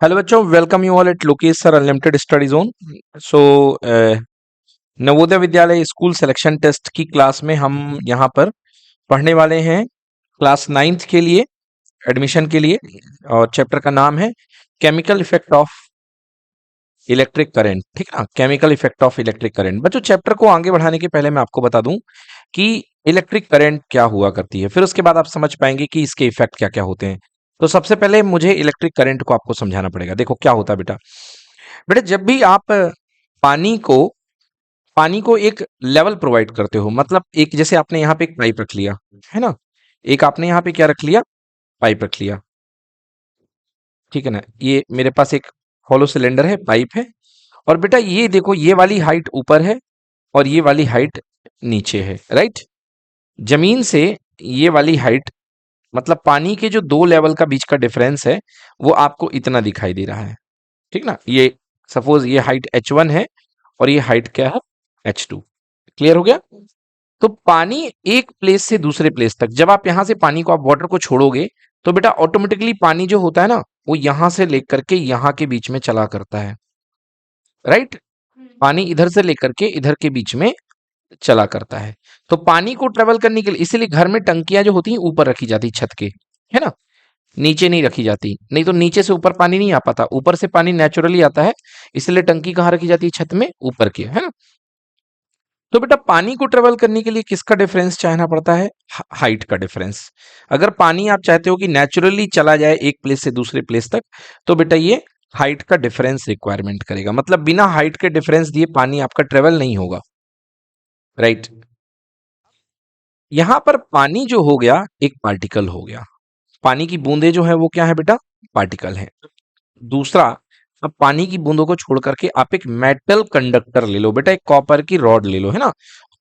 Hello बच्चों, welcome you all at Lokesh sir unlimited study zone. So Navodaya Vidyalaya school selection test की class में हम यहाँ पर पढ़ने वाले हैं क्लास नाइन्थ के लिए एडमिशन के लिए। और चैप्टर का नाम है chemical effect of electric current. ठीक है ना, chemical effect of electric current. बच्चों, चैप्टर को आगे बढ़ाने के पहले मैं आपको बता दूं कि इलेक्ट्रिक करंट क्या हुआ करती है, फिर उसके बाद आप समझ पाएंगे कि इसके इफेक्ट क्या क्या होते हैं। तो सबसे पहले मुझे इलेक्ट्रिक करंट को आपको समझाना पड़ेगा। देखो क्या होता है बेटा। बेटा, जब भी आप पानी को पानी को एक लेवल प्रोवाइड करते हो, मतलब एक जैसे आपने यहाँ पे एक पाइप रख लिया है ना, एक आपने यहाँ पे क्या रख लिया, पाइप रख लिया। ठीक है ना, ये मेरे पास एक हॉलो सिलेंडर है, पाइप है। और बेटा ये देखो, ये वाली हाइट ऊपर है और ये वाली हाइट नीचे है, राइट। जमीन से ये वाली हाइट, मतलब पानी के जो दो लेवल का बीच का डिफरेंस है, वो आपको इतना दिखाई दे रहा है। ठीक ना, ये सपोज ये हाइट h1 है और ये हाइट क्या है, h2। क्लियर हो गया। तो पानी एक प्लेस से दूसरे प्लेस तक, जब आप यहां से पानी को, आप वाटर को छोड़ोगे तो बेटा ऑटोमेटिकली पानी जो होता है ना, वो यहां से लेकर के यहां के बीच में चला करता है, राइट। पानी इधर से लेकर के इधर के बीच में चला करता है। तो पानी को ट्रेवल करने के लिए इसीलिए घर में टंकियां जो होती हैं ऊपर रखी जाती छत के, है ना, नीचे नहीं रखी जाती। नहीं तो नीचे से ऊपर पानी नहीं आ पाता, ऊपर से पानी नेचुरली आता है। इसलिए टंकी कहाँ रखी जाती है, छत में ऊपर की, है ना। तो बेटा पानी को ट्रेवल करने के लिए किसका डिफरेंस चाहना पड़ता है, हाइट का डिफरेंस। अगर पानी आप चाहते हो कि नेचुरली चला जाए एक प्लेस से दूसरे प्लेस तक, तो बेटा ये हाइट का डिफरेंस रिक्वायरमेंट करेगा। मतलब बिना हाइट के डिफरेंस दिए पानी आपका ट्रेवल नहीं होगा, राइट। यहां पर पानी जो हो गया एक पार्टिकल हो गया। पानी की बूंदे जो है वो क्या है बेटा, पार्टिकल है। दूसरा, अब पानी की बूंदों को छोड़ करके आप एक मेटल कंडक्टर ले लो बेटा, एक कॉपर की रॉड ले लो, है ना।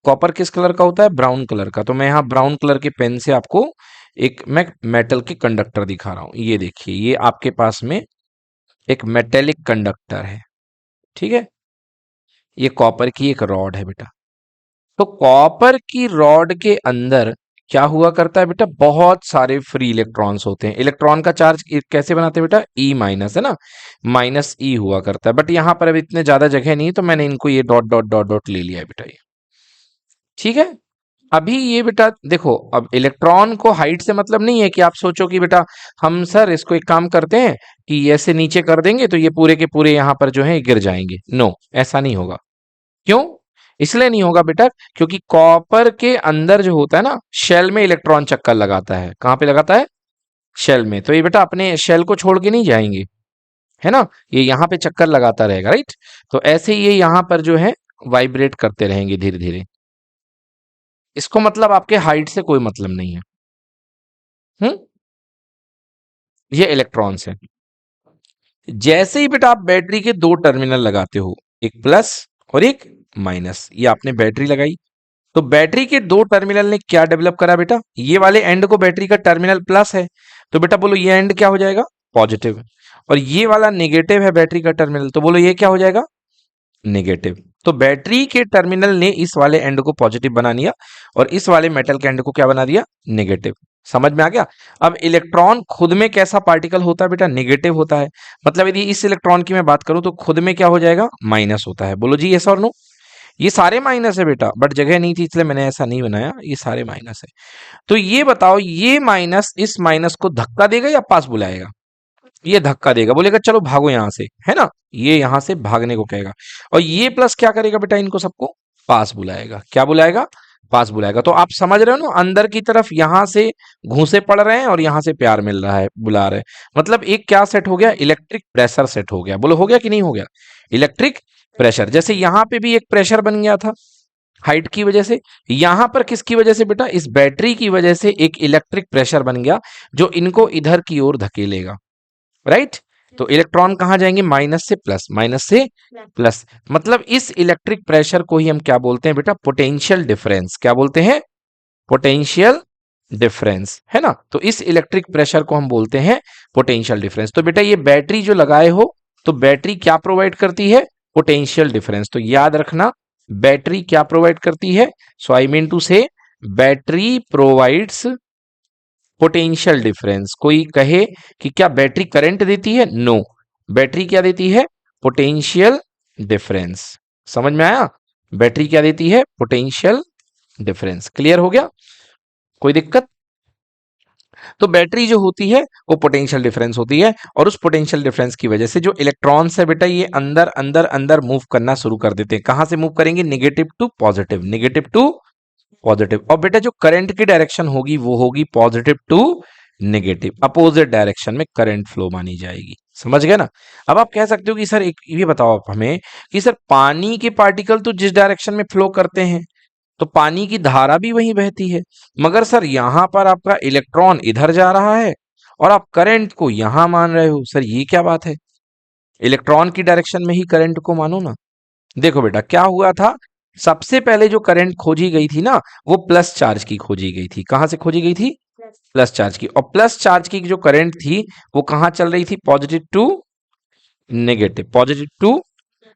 कॉपर किस कलर का होता है, ब्राउन कलर का। तो मैं यहाँ ब्राउन कलर के पेन से आपको एक मैं मेटल के कंडक्टर दिखा रहा हूं। ये देखिए, ये आपके पास में एक मेटेलिक कंडक्टर है, ठीक है। ये कॉपर की एक रॉड है बेटा। तो कॉपर की रॉड के अंदर क्या हुआ करता है बेटा, बहुत सारे फ्री इलेक्ट्रॉन्स होते हैं। इलेक्ट्रॉन का चार्ज कैसे बनाते हैं बेटा, ई माइनस, है ना, माइनस ई हुआ करता है। बट यहां पर अब इतने ज्यादा जगह नहीं है, तो मैंने इनको ये डॉट डॉट डॉट डॉट ले लिया है बेटा, ये ठीक है। अभी ये बेटा देखो, अब इलेक्ट्रॉन को हाइट से मतलब नहीं है कि आप सोचो कि बेटा हम सर इसको एक काम करते हैं कि ऐसे नीचे कर देंगे तो ये पूरे के पूरे यहां पर जो है गिर जाएंगे। नो, ऐसा नहीं होगा। क्यों, इसलिए नहीं होगा बेटा, क्योंकि कॉपर के अंदर जो होता है ना, शेल में इलेक्ट्रॉन चक्कर लगाता है। कहां पे लगाता है, शेल में। तो ये बेटा अपने शेल को छोड़ के नहीं जाएंगे, है ना, ये यहां पे चक्कर लगाता रहेगा, राइट। तो ऐसे ये यहां पर जो है वाइब्रेट करते रहेंगे धीरे धीरे। इसको मतलब आपके हाइट से कोई मतलब नहीं है। हम्म, ये इलेक्ट्रॉन्स है। जैसे ही बेटा आप बैटरी के दो टर्मिनल लगाते हो, एक प्लस और एक माइनस, ये आपने बैटरी लगाई, तो बैटरी के दो टर्मिनल ने क्या डेवलप करा बेटा, ये वाले एंड को बैटरी का टर्मिनल प्लस है, तो बेटा बोलो ये एंड क्या हो जाएगा, पॉजिटिव। और ये वाला नेगेटिव है बैटरी का टर्मिनल, तो बोलो ये क्या हो जाएगा, नेगेटिव। तो बैटरी के टर्मिनल ने इस वाले एंड को पॉजिटिव बना दिया और इस वाले मेटल के एंड को क्या बना दिया, नेगेटिव। समझ में आ गया। अब इलेक्ट्रॉन खुद में कैसा पार्टिकल होता है बेटा, नेगेटिव होता है। मतलब यदि इस इलेक्ट्रॉन की मैं बात करूं तो खुद में क्या हो जाएगा, माइनस होता है। बोलो जी यस और नो। ये सारे माइनस है बेटा, बट जगह नहीं थी इसलिए मैंने ऐसा नहीं बनाया, ये सारे माइनस है। तो ये बताओ, ये माइनस इस माइनस को धक्का देगा या पास बुलाएगा, ये धक्का देगा, बोलेगा चलो भागो यहां से, है ना, ये यहां से भागने को कहेगा। और ये प्लस क्या करेगा बेटा, इनको सबको पास बुलाएगा। क्या बुलाएगा, पास बुलाएगा। तो आप समझ रहे हो ना, अंदर की तरफ यहां से घूंसे पड़ रहे हैं और यहां से प्यार मिल रहा है, बुला रहे हैं। मतलब एक क्या सेट हो गया, इलेक्ट्रिक प्रेशर सेट हो गया। बोलो हो गया कि नहीं हो गया, इलेक्ट्रिक प्रेशर। जैसे यहां पे भी एक प्रेशर बन गया था हाइट की वजह से, यहां पर किसकी वजह से बेटा, इस बैटरी की वजह से एक इलेक्ट्रिक प्रेशर बन गया जो इनको इधर की ओर धकेलेगा, राइट। तो इलेक्ट्रॉन कहां जाएंगे, माइनस से प्लस, माइनस से प्लस। मतलब इस इलेक्ट्रिक प्रेशर को ही हम क्या बोलते हैं बेटा, पोटेंशियल डिफरेंस। क्या बोलते हैं, पोटेंशियल डिफरेंस, है ना। तो इस इलेक्ट्रिक प्रेशर को हम बोलते हैं पोटेंशियल डिफरेंस। तो बेटा ये बैटरी जो लगाए हो, तो बैटरी क्या प्रोवाइड करती है, पोटेंशियल डिफरेंस। तो याद रखना, बैटरी क्या प्रोवाइड करती है, सो आई मीन टू से बैटरी प्रोवाइड्स पोटेंशियल डिफरेंस। कोई कहे कि क्या बैटरी करंट देती है, नो, बैटरी क्या देती है? Potential difference. समझ में आया? बैटरी क्या देती है? Potential difference. क्लियर हो गया? कोई दिक्कत? तो बैटरी जो होती है वो पोटेंशियल डिफरेंस होती है, और उस पोटेंशियल डिफरेंस की वजह से जो इलेक्ट्रॉन्स है बेटा ये अंदर अंदर अंदर मूव करना शुरू कर देते हैं। कहां से मूव करेंगे? Negative to positive, negative to positive. और बेटा जो करंट की डायरेक्शन होगी वो होगी positive to negative, opposite direction में करंट फ्लो मानी जाएगी। समझ गए ना? अब आप कह सकते हो कि सर एक ये बताओ आप हमें कि सर पानी के पार्टिकल तो जिस डायरेक्शन में फ्लो करते हैं तो पानी की धारा भी वहीं बहती है, मगर सर यहां पर आपका इलेक्ट्रॉन इधर जा रहा है और आप करंट को यहां मान रहे हो। सर ये क्या बात है? इलेक्ट्रॉन की डायरेक्शन में ही करंट को मानो ना। देखो बेटा क्या हुआ था, सबसे पहले जो करंट खोजी गई थी ना वो प्लस चार्ज की खोजी गई थी। कहां से खोजी गई थी? प्लस चार्ज की। और प्लस चार्ज की जो करंट थी वो कहां चल रही थी? Positive to negative, positive to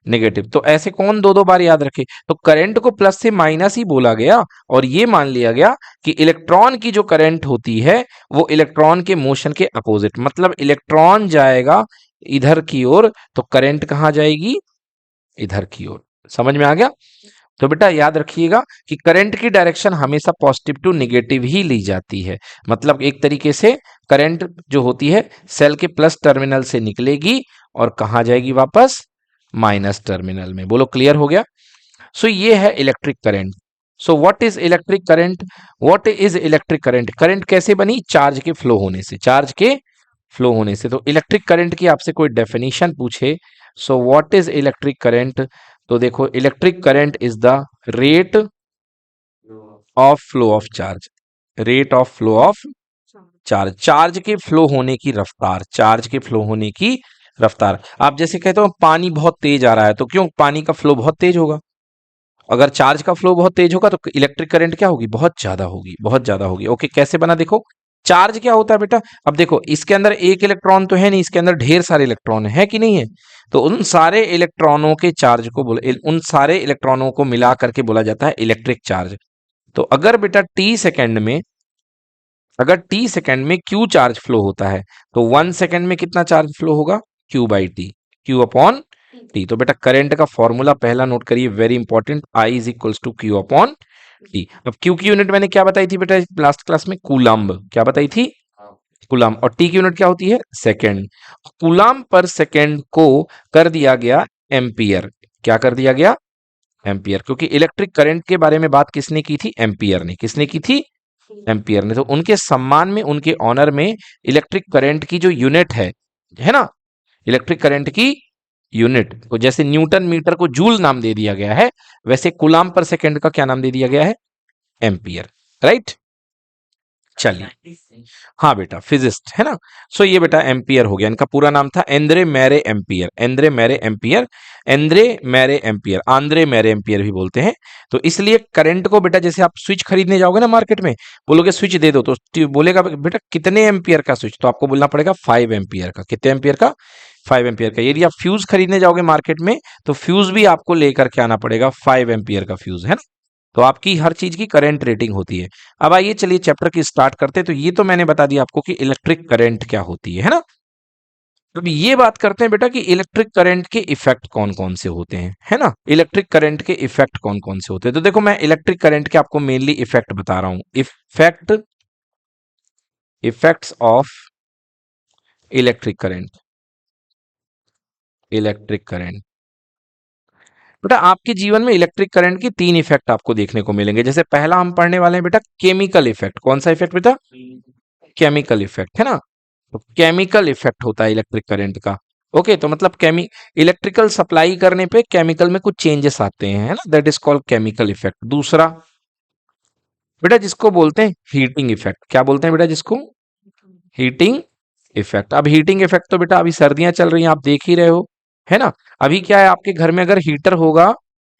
negative. तो ऐसे कौन दो दो बार याद रखे? तो करंट को प्लस से माइनस ही बोला गया और ये मान लिया गया कि इलेक्ट्रॉन की जो करंट होती है वो इलेक्ट्रॉन के मोशन के अपोजिट, मतलब इलेक्ट्रॉन जाएगा इधर की ओर तो करंट कहां जाएगी? इधर की ओर। समझ में आ गया? तो बेटा याद रखिएगा कि करंट की डायरेक्शन हमेशा पॉजिटिव टू नेगेटिव ही ली जाती है। मतलब एक तरीके से करंट जो होती है सेल के प्लस टर्मिनल से निकलेगी और कहां जाएगी? वापस माइनस टर्मिनल में। बोलो क्लियर हो गया? सो ये है electric current. So what is electric current? What is electric current? Current कैसे बनी? चार्ज के फ्लो होने से, चार्ज के फ्लो होने से। तो इलेक्ट्रिक करंट की आपसे कोई डेफिनेशन पूछे, so what is electric current? तो देखो electric current is the rate of flow of charge, rate of flow of charge, charge के फ्लो होने की रफ्तार, चार्ज के फ्लो होने की रफ्तार। आप जैसे कहते हो पानी बहुत तेज आ रहा है, तो क्यों? पानी का फ्लो बहुत तेज होगा। अगर चार्ज का फ्लो बहुत तेज होगा तो इलेक्ट्रिक करंट क्या होगी? बहुत ज्यादा होगी, बहुत ज्यादा होगी। ओके कैसे बना? देखो चार्ज क्या होता है बेटा, अब देखो इसके अंदर एक इलेक्ट्रॉन तो है नहीं, इसके अंदर ढेर सारे इलेक्ट्रॉन है कि नहीं है? तो उन सारे इलेक्ट्रॉनों के चार्ज को बोले, उन सारे इलेक्ट्रॉनों को मिला करके बोला जाता है इलेक्ट्रिक चार्ज। तो अगर बेटा टी सेकेंड में, अगर टी सेकेंड में क्यू चार्ज फ्लो होता है तो 1 सेकेंड में कितना चार्ज फ्लो होगा? Q by T, Q upon T. तो बेटा करंट का फॉर्मूला पहला नोट करिए, very important, I is equals to Q upon T. अब क्यू की यूनिट मैंने क्या बताई थी बेटा लास्ट क्लास में? कूलम्ब। क्या बताई थी? कूलम्ब। और टी की यूनिट क्या होती है? सेकेंड। कूलम्ब पर सेकेंड को कर दिया गया एम्पियर। क्या कर दिया गया? एम्पियर। क्योंकि इलेक्ट्रिक करंट के बारे में बात किसने की थी? एम्पियर ने। किसने की थी? एम्पियर ने। तो उनके सम्मान में, उनके ऑनर में इलेक्ट्रिक करंट की जो यूनिट है ना, इलेक्ट्रिक करंट की यूनिट को जैसे न्यूटन मीटर को जूल नाम दे दिया गया है, वैसे कूलाम पर सेकंड का क्या नाम दे दिया गया है? एम्पियर। राइट? चलिए, हाँ बेटा फिजिस्ट है ना। सो ये बेटा एम्पियर हो गया, इनका पूरा नाम था Andre Marie Ampere, Andre Marie Ampere, Andre Marie Ampere, Andre Marie Ampere भी बोलते हैं। तो इसलिए करंट को बेटा जैसे आप स्विच खरीदने जाओगे ना मार्केट में, बोलोगे स्विच दे दो, तो बोलेगा बेटा कितने एम्पियर का स्विच? तो आपको बोलना पड़ेगा 5 एम्पियर का। कितने एम्पियर का? 5 एम्पियर का। यदि आप फ्यूज खरीदने जाओगे मार्केट में तो फ्यूज भी आपको लेकर के आना पड़ेगा, 5 एम्पियर का फ्यूज, है ना। तो आपकी हर चीज की करंट रेटिंग होती है। अब आइए चलिए चैप्टर की स्टार्ट करते हैं। तो ये तो मैंने बता दिया आपको कि इलेक्ट्रिक करंट क्या होती है ना। अब ये बात करते हैं बेटा कि इलेक्ट्रिक करंट के इफेक्ट कौन कौन से होते हैं, है ना। इलेक्ट्रिक करंट के इफेक्ट कौन कौन से होते हैं? तो देखो मैं इलेक्ट्रिक करंट के आपको मेनली इफेक्ट बता रहा हूं। Effects of electric current, electric current. बेटा आपके जीवन में इलेक्ट्रिक करंट की 3 इफेक्ट आपको देखने को मिलेंगे। जैसे पहला हम पढ़ने वाले हैं बेटा केमिकल इफेक्ट। कौन सा इफेक्ट बेटा? केमिकल इफेक्ट, है ना। तो केमिकल इफेक्ट होता है इलेक्ट्रिक करंट का। ओके, तो मतलब इलेक्ट्रिकल सप्लाई करने पे केमिकल में कुछ चेंजेस आते हैं, है ना, that is called chemical effect. दूसरा बेटा जिसको बोलते हैं हीटिंग इफेक्ट। क्या बोलते हैं बेटा जिसको? Heating effect. अब हीटिंग इफेक्ट तो बेटा अभी सर्दियां चल रही हैं, आप देख ही रहे हो, है ना। अभी क्या है, आपके घर में अगर हीटर होगा,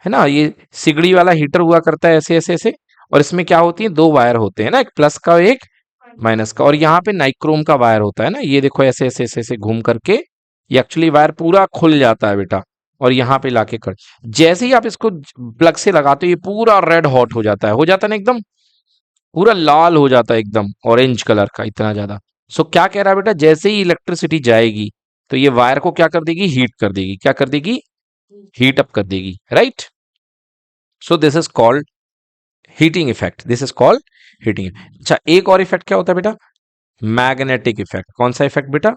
है ना, ये सिगड़ी वाला हीटर हुआ करता है ऐसे ऐसे ऐसे, और इसमें क्या होती है? 2 वायर होते हैं ना, एक प्लस का एक माइनस का, और यहाँ पे नाइक्रोम का वायर होता है ना। ये देखो ऐसे ऐसे ऐसे ऐसे घूम करके ये एक्चुअली वायर पूरा खुल जाता है बेटा, और यहाँ पे लाके कर, जैसे ही आप इसको प्लग से लगाते हो ये पूरा रेड हॉट हो जाता है ना, एकदम पूरा लाल हो जाता है, एकदम ऑरेंज कलर का, इतना ज्यादा। सो क्या कह रहा है बेटा, जैसे ही इलेक्ट्रिसिटी जाएगी तो ये वायर को क्या कर देगी, हीट कर देगी, क्या कर देगी, हीट अप कर देगी, right. So this is called heating effect, this is called heating. अच्छा, एक और इफेक्ट क्या होता है बेटा, मैग्नेटिक इफेक्ट। कौन सा इफेक्ट बेटा,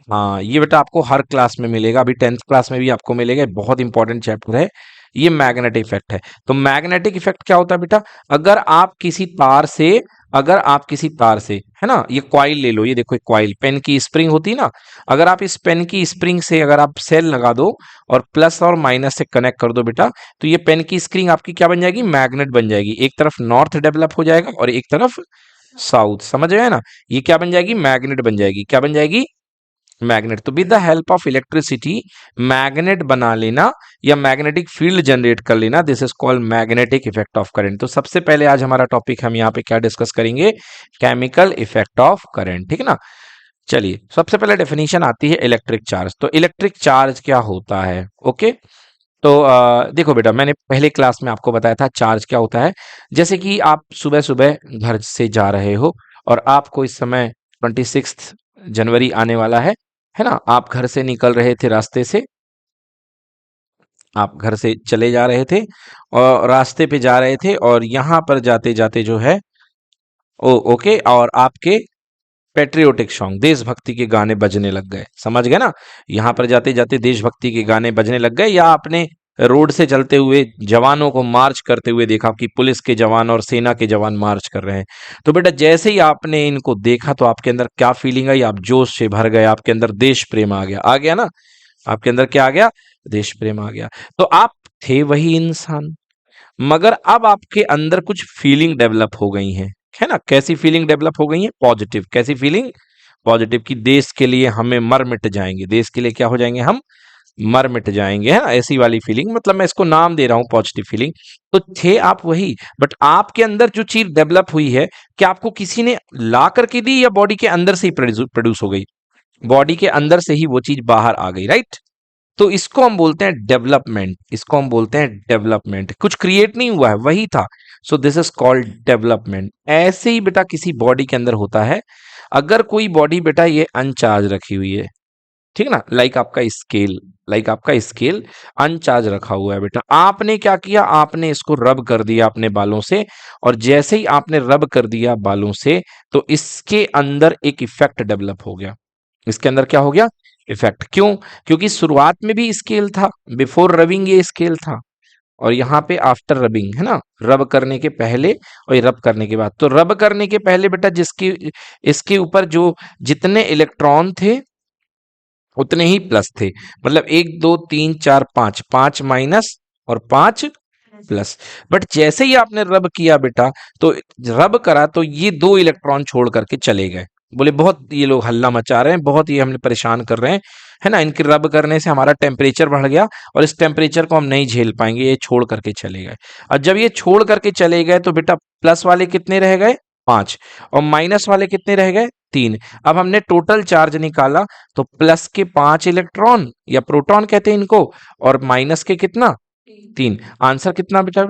हाँ ये बेटा आपको हर क्लास में मिलेगा, अभी 10th क्लास में भी आपको मिलेगा, बहुत इंपॉर्टेंट चैप्टर है ये, मैग्नेटिक इफेक्ट है। तो मैग्नेटिक इफेक्ट क्या होता है बेटा, अगर आप किसी तार से, अगर आप किसी तार से, है ना, ये कॉइल ले लो, ये देखो कॉइल, पेन की स्प्रिंग होती है ना, अगर आप इस पेन की स्प्रिंग से अगर आप सेल लगा दो और प्लस और माइनस से कनेक्ट कर दो बेटा, तो ये पेन की स्प्रिंग आपकी क्या बन जाएगी, मैग्नेट बन जाएगी। एक तरफ नॉर्थ डेवलप हो जाएगा और एक तरफ साउथ, समझ गए ना, ये क्या बन जाएगी, मैग्नेट बन जाएगी, क्या बन जाएगी, मैग्नेट। तो with the help of electricity magnet बना लेना या मैग्नेटिक फील्ड जनरेट कर लेना, this is called magnetic effect of current. तो सबसे पहले आज हमारा टॉपिक हम यहाँ पे क्या डिस्कस करेंगे, केमिकल इफेक्ट ऑफ करंट, ठीक है ना। चलिए सबसे पहले डेफिनेशन आती है इलेक्ट्रिक चार्ज। तो इलेक्ट्रिक चार्ज क्या होता है, ओके। तो देखो बेटा, मैंने पहले क्लास में आपको बताया था चार्ज क्या होता है। जैसे कि आप सुबह सुबह घर से जा रहे हो और आपको इस समय 26 जनवरी आने वाला है ना, आप घर से निकल रहे थे, रास्ते से आप घर से चले जा रहे थे और रास्ते पे जा रहे थे और यहाँ पर जाते जाते जो है ओके, और आपके पेट्रियोटिक सॉन्ग, देशभक्ति के गाने बजने लग गए, समझ गए ना, यहाँ पर जाते जाते देशभक्ति के गाने बजने लग गए, या आपने रोड से चलते हुए जवानों को मार्च करते हुए देखा कि पुलिस के जवान और सेना के जवान मार्च कर रहे हैं। तो बेटा जैसे ही आपने इनको देखा तो आपके अंदर क्या फीलिंग आई, आप जोश से भर गए, आपके अंदर देश प्रेम आ गया ना, आपके अंदर क्या आ गया, देश प्रेम आ गया। तो आप थे वही इंसान, मगर अब आपके अंदर कुछ फीलिंग डेवलप हो गई है ना। कैसी फीलिंग डेवलप हो गई है, पॉजिटिव। कैसी फीलिंग, पॉजिटिव, कि देश के लिए हमें मर मिट जाएंगे, देश के लिए क्या हो जाएंगे, हम मर मिट जाएंगे, है ना, ऐसी वाली फीलिंग, मतलब मैं इसको नाम दे रहा हूं पॉजिटिव फीलिंग। तो थे आप वही, बट आपके अंदर जो चीज डेवलप हुई है, क्या आपको किसी ने ला करके दी या बॉडी के अंदर से ही प्रोड्यूस हो गई, बॉडी के अंदर से ही वो चीज बाहर आ गई, राइट। तो इसको हम बोलते हैं डेवलपमेंट, इसको हम बोलते हैं डेवलपमेंट, कुछ क्रिएट नहीं हुआ है, वही था। सो दिस इज कॉल्ड डेवलपमेंट। ऐसे ही बेटा किसी बॉडी के अंदर होता है, अगर कोई बॉडी बेटा ये अनचार्ज रखी हुई है, ठीक ना, लाइक आपका स्केल, लाइक आपका स्केल अनचार्ज रखा हुआ है बेटा, आपने क्या किया, आपने इसको रब कर दिया अपने बालों से, और जैसे ही आपने रब कर दिया बालों से, तो इसके अंदर एक इफेक्ट डेवलप हो गया, इसके अंदर क्या हो गया, इफेक्ट। क्यों, क्योंकि शुरुआत में भी स्केल था, बिफोर रबिंग ये स्केल था, और यहाँ पे आफ्टर रबिंग, है ना, रब करने के पहले और ये रब करने के बाद। तो रब करने के पहले बेटा जिसकी, इसके ऊपर जो जितने इलेक्ट्रॉन थे उतने ही प्लस थे, मतलब 1 2 3 4 5, 5 माइनस और 5 प्लस। बट जैसे ही आपने रब किया बेटा, तो रब करा तो ये 2 इलेक्ट्रॉन छोड़ करके चले गए, बोले बहुत ये लोग हल्ला मचा रहे हैं, बहुत ये हमें परेशान कर रहे हैं, है ना, इनके रब करने से हमारा टेम्परेचर बढ़ गया और इस टेम्परेचर को हम नहीं झेल पाएंगे, ये छोड़ करके चले गए। और जब ये छोड़ करके चले गए तो बेटा प्लस वाले कितने रह गए, 5, और माइनस वाले कितने रह गए, 3। अब हमने टोटल चार्ज निकाला, तो प्लस के 5 इलेक्ट्रॉन या प्रोटॉन कहते हैं इनको, और माइनस के कितना, 3। आंसर कितना बेटा,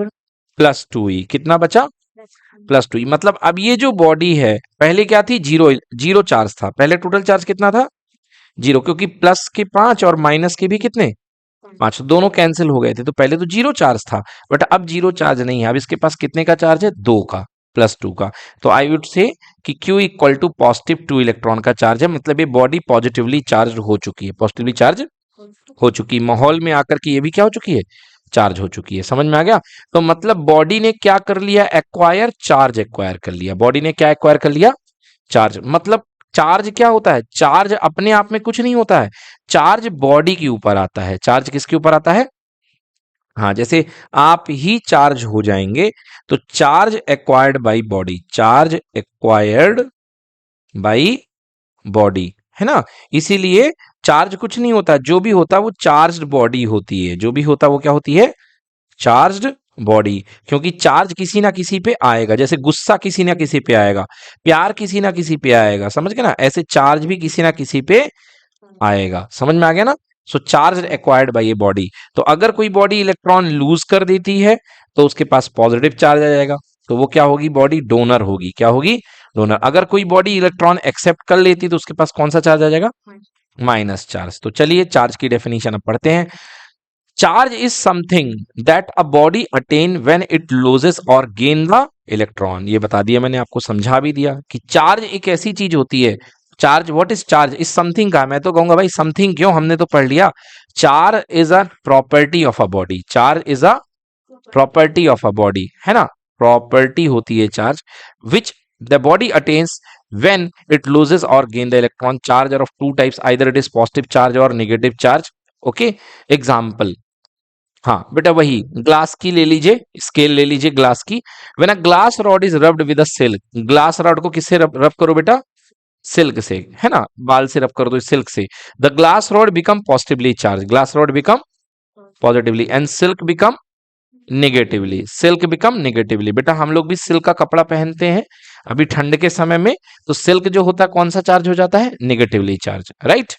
+2 कितना बचा, +2। मतलब अब ये जो बॉडी है, पहले क्या थी, जीरो जीरो चार्ज था, पहले टोटल चार्ज कितना था, 0, क्योंकि प्लस के 5 और माइनस के भी कितने, 5, दोनों कैंसिल हो गए थे, तो पहले तो जीरो चार्ज था, बट अब जीरो चार्ज नहीं है, अब इसके पास कितने का चार्ज है, 2 का, +2 का। तो आई वुड से कि Q equal to positive 2 electron का चार्ज है, मतलब ये बॉडी पॉजिटिवली चार्ज हो चुकी है, पॉजिटिवली चार्ज हो चुकी है, माहौल में आकर के ये भी क्या हो चुकी है, चार्ज हो चुकी है, समझ में आ गया। तो मतलब बॉडी ने क्या कर लिया, एक्वायर चार्ज, एक्वायर कर लिया, बॉडी ने क्या एक्वायर कर लिया, चार्ज। मतलब चार्ज क्या होता है, चार्ज अपने आप में कुछ नहीं होता है, चार्ज बॉडी के ऊपर आता है, चार्ज किसके ऊपर आता है, हाँ, जैसे आप ही चार्ज हो जाएंगे, तो charge acquired by body, charge acquired by body, है ना। इसीलिए चार्ज कुछ नहीं होता, जो भी होता वो चार्ज्ड बॉडी होती है, जो भी होता वो क्या होती है, चार्ज्ड बॉडी। क्योंकि चार्ज किसी ना किसी पे आएगा, जैसे गुस्सा किसी ना किसी पे आएगा, प्यार किसी ना किसी पे आएगा, समझ गए ना, ऐसे चार्ज भी किसी ना किसी पे आएगा, समझ में आ गया ना। So charge acquired by a body. तो अगर कोई बॉडी इलेक्ट्रॉन लूज कर देती है तो उसके पास पॉजिटिव चार्ज आ जाएगा, तो वो क्या होगी, बॉडी डोनर होगी, क्या होगी, डोनर। अगर कोई बॉडी इलेक्ट्रॉन एक्सेप्ट कर लेती तो उसके पास कौन सा चार्ज आ जाएगा, माइनस चार्ज। तो चलिए चार्ज की डेफिनेशन अब पढ़ते हैं। Charge is something that a body attain when it loses और गेन द इलेक्ट्रॉन। ये बता दिया मैंने, आपको समझा भी दिया कि चार्ज एक ऐसी चीज होती है। Charge, what is charge? Is something का, मैं तो कहूंगा भाई समथिंग क्यों, हमने तो पढ़ लिया। Charge is a property of a body. Charge is a property of a body, है ना, प्रॉपर्टी होती है charge, which the body attains when it loses और gain the electron. Charge are of two types, either it is positive charge और negative charge. Okay, example, हाँ बेटा वही glass की ले लीजिए, स्केल ले लीजिए ग्लास की। When a glass rod is rubbed with a silk, glass rod को किससे रब करो बेटा? सिल्क से, है ना, बाल से रब कर दो सिल्क से। The glass rod become positively charge, glass rod become positively and silk become negatively, silk become negatively. बेटा हम लोग भी सिल्क का कपड़ा पहनते हैं अभी ठंड के समय में, तो सिल्क जो होता है कौन सा चार्ज हो जाता है? Negatively charge, right.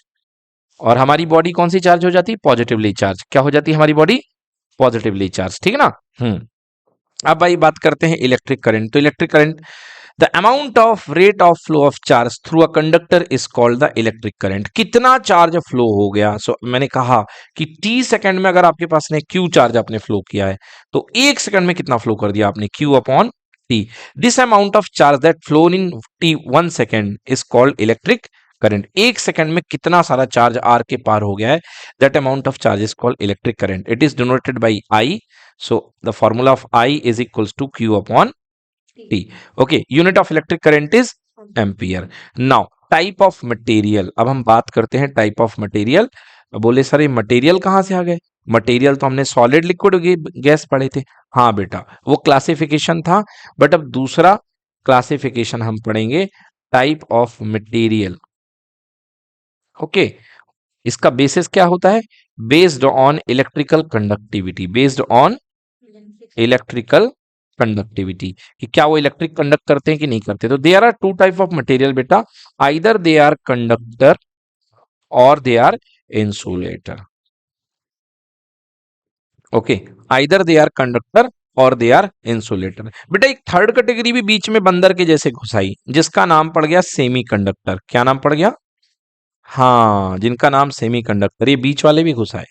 और हमारी बॉडी कौन सी चार्ज हो जाती है? Positively charge. क्या हो जाती है हमारी बॉडी? पॉजिटिवली चार्ज, ठीक है ना। अब भाई बात करते हैं इलेक्ट्रिक करंट। तो electric current, the amount of rate of flow of charge through a conductor is called the electric current. कितना चार्ज फ्लो हो गया, सो मैंने कहा कि टी सेकंड में अगर आपके पास ने क्यू चार्ज आपने फ्लो किया है, तो एक सेकंड में कितना फ्लो कर दिया आपने? Q upon T. This amount of charge that flown in T 1 second is called electric current. एक सेकंड में कितना सारा चार्ज आर के पार हो गया है, that amount of charge is called electric current. It is denoted by I, so the formula of I is equals to Q upon T. Okay, unit of electric current is ampere. Now type of material, अब हम बात करते हैं type of material। बोले sir ये material कहाँ से आ गए? मटेरियल तो हमने सॉलिड लिक्विड गैस पढ़े थे। हाँ बेटा वो क्लासिफिकेशन था, बट अब दूसरा क्लासिफिकेशन हम पढ़ेंगे, टाइप ऑफ मटेरियल। ओके, इसका बेसिस क्या होता है? Based on electrical conductivity, based on electrical conductivity, कि क्या वो इलेक्ट्रिक कंडक्ट करते हैं कि नहीं करते। तो there are two type of material बेटा, आइदर दे आर कंडक्टर और they are insulator. Okay, either they are conductor और दे आर इंसुलेटर। बेटा एक थर्ड कैटेगरी भी बीच में बंदर के जैसे घुसाई, जिसका नाम पड़ गया सेमी कंडक्टर। क्या नाम पड़ गया? हाँ, जिनका नाम सेमी कंडक्टर, ये बीच वाले भी घुसाए।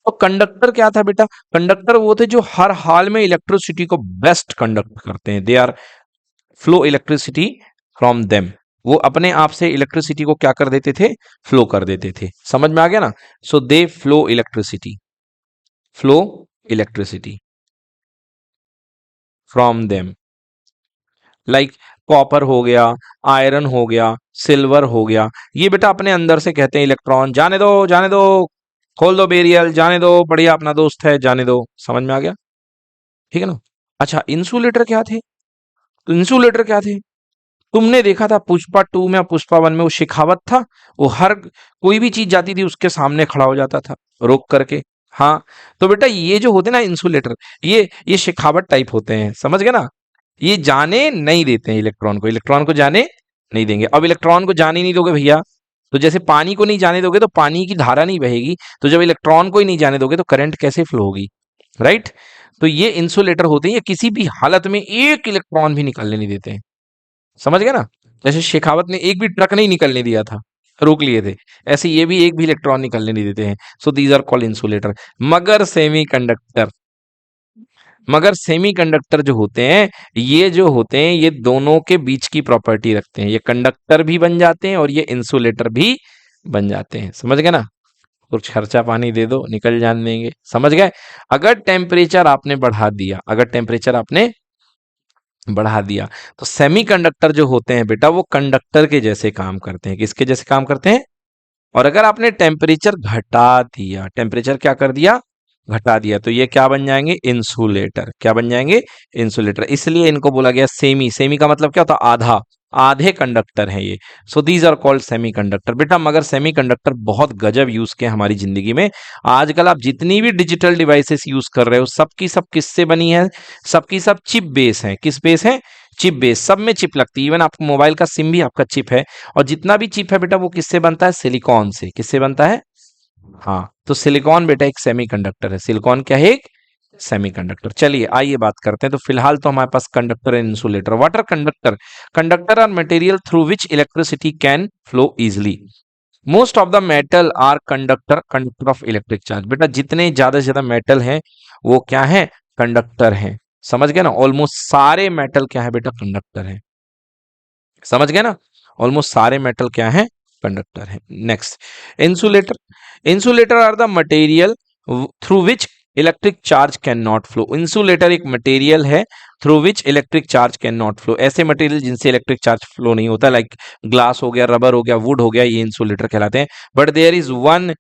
तो कंडक्टर क्या था बेटा? कंडक्टर वो थे जो हर हाल में इलेक्ट्रिसिटी को बेस्ट कंडक्ट करते हैं। They are flow electricity from them, वो अपने आप से इलेक्ट्रिसिटी को क्या कर देते थे? फ्लो कर देते थे। समझ में आ गया ना। So they flow electricity, flow electricity from them, like copper हो गया, आयरन हो गया, सिल्वर हो गया। ये बेटा अपने अंदर से कहते हैं इलेक्ट्रॉन जाने दो, जाने दो, खोल दो बेरियल, जाने दो, बढ़िया अपना दोस्त है, जाने दो। समझ में आ गया, ठीक है ना। अच्छा इंसुलेटर क्या थे? तो इंसुलेटर क्या थे? तुमने देखा था पुष्पा 2 में और पुष्पा 1 में, वो शिखावत था, वो हर कोई भी चीज जाती थी उसके सामने खड़ा हो जाता था रोक करके। हाँ, तो बेटा ये जो होते ना इंसुलेटर, ये शिखावत टाइप होते हैं, समझ गए ना। ये जाने नहीं देते हैं इलेक्ट्रॉन को, इलेक्ट्रॉन को जाने नहीं देंगे। अब इलेक्ट्रॉन को जाने नहीं दोगे भैया, तो जैसे पानी को नहीं जाने दोगे तो पानी की धारा नहीं बहेगी, तो जब इलेक्ट्रॉन को ही नहीं जाने दोगे तो करंट कैसे फ्लो होगी, राइट। तो ये इंसुलेटर होते हैं, ये किसी भी हालत में एक इलेक्ट्रॉन भी निकलने नहीं देते हैं। समझ गए ना। जैसे शेखावत ने एक भी ट्रक नहीं निकलने दिया था, रोक लिए थे, ऐसे ये भी एक भी इलेक्ट्रॉन निकलने नहीं देते हैं। So these are called insulator. मगर सेमीकंडक्टर, मगर सेमीकंडक्टर जो होते हैं, ये जो होते हैं ये दोनों के बीच की प्रॉपर्टी रखते हैं। ये कंडक्टर भी बन जाते हैं और ये इंसुलेटर भी बन जाते हैं। समझ गए ना। कुछ खर्चा पानी दे दो निकल जान देंगे। समझ गए। अगर टेम्परेचर आपने बढ़ा दिया, अगर टेम्परेचर आपने बढ़ा दिया, तो सेमीकंडक्टर जो होते हैं बेटा वो कंडक्टर के जैसे काम करते हैं। किसके जैसे काम करते हैं? और अगर आपने टेम्परेचर घटा दिया, टेम्परेचर क्या कर दिया? घटा दिया, तो ये क्या बन जाएंगे? इंसुलेटर। क्या बन जाएंगे? इंसुलेटर। इसलिए इनको बोला गया सेमी। सेमी का मतलब क्या होता है? आधा, आधे कंडक्टर है ये। So these are called semi conductor. बेटा मगर सेमी कंडक्टर बहुत गजब यूज किया हमारी जिंदगी में। आजकल आप जितनी भी डिजिटल डिवाइसेस यूज कर रहे हो, सबकी सब किससे बनी है? सबकी सब चिप बेस है। किस बेस है? Chip base. सब में चिप लगती है, इवन आपको मोबाइल का सिम भी आपका चिप है। और जितना भी चिप है बेटा वो किससे बनता है? सिलिकॉन से। किससे बनता है? हाँ, तो सिलिकॉन बेटा एक सेमीकंडक्टर है। सिलिकॉन क्या है? एक सेमीकंडक्टर। चलिए आइए बात करते हैं। तो फिलहाल तो हमारे पास conductor and insulator. Water conductor, conductor are material through which electricity can flow easily. Most of the metal are conductor of electric charge. बेटा जितने ज्यादा से ज्यादा मेटल हैं वो क्या है, कंडक्टर हैं। समझ गए ना, ऑलमोस्ट सारे मेटल क्या है बेटा, कंडक्टर हैं। समझ गए ना, ऑलमोस्ट सारे मेटल क्या है, कंडक्टर है। Next, insulator. Insulator are the material through which electric charge can not flow. Insulator एक मटेरियल है through which electric charge can not flow. ऐसे मटेरियल जिनसे इलेक्ट्रिक चार्ज फ्लो नहीं होता, लाइक ग्लास हो गया, रबर हो गया, वुड हो गया, ये इंसुलेटर कहलाते हैं। But there is one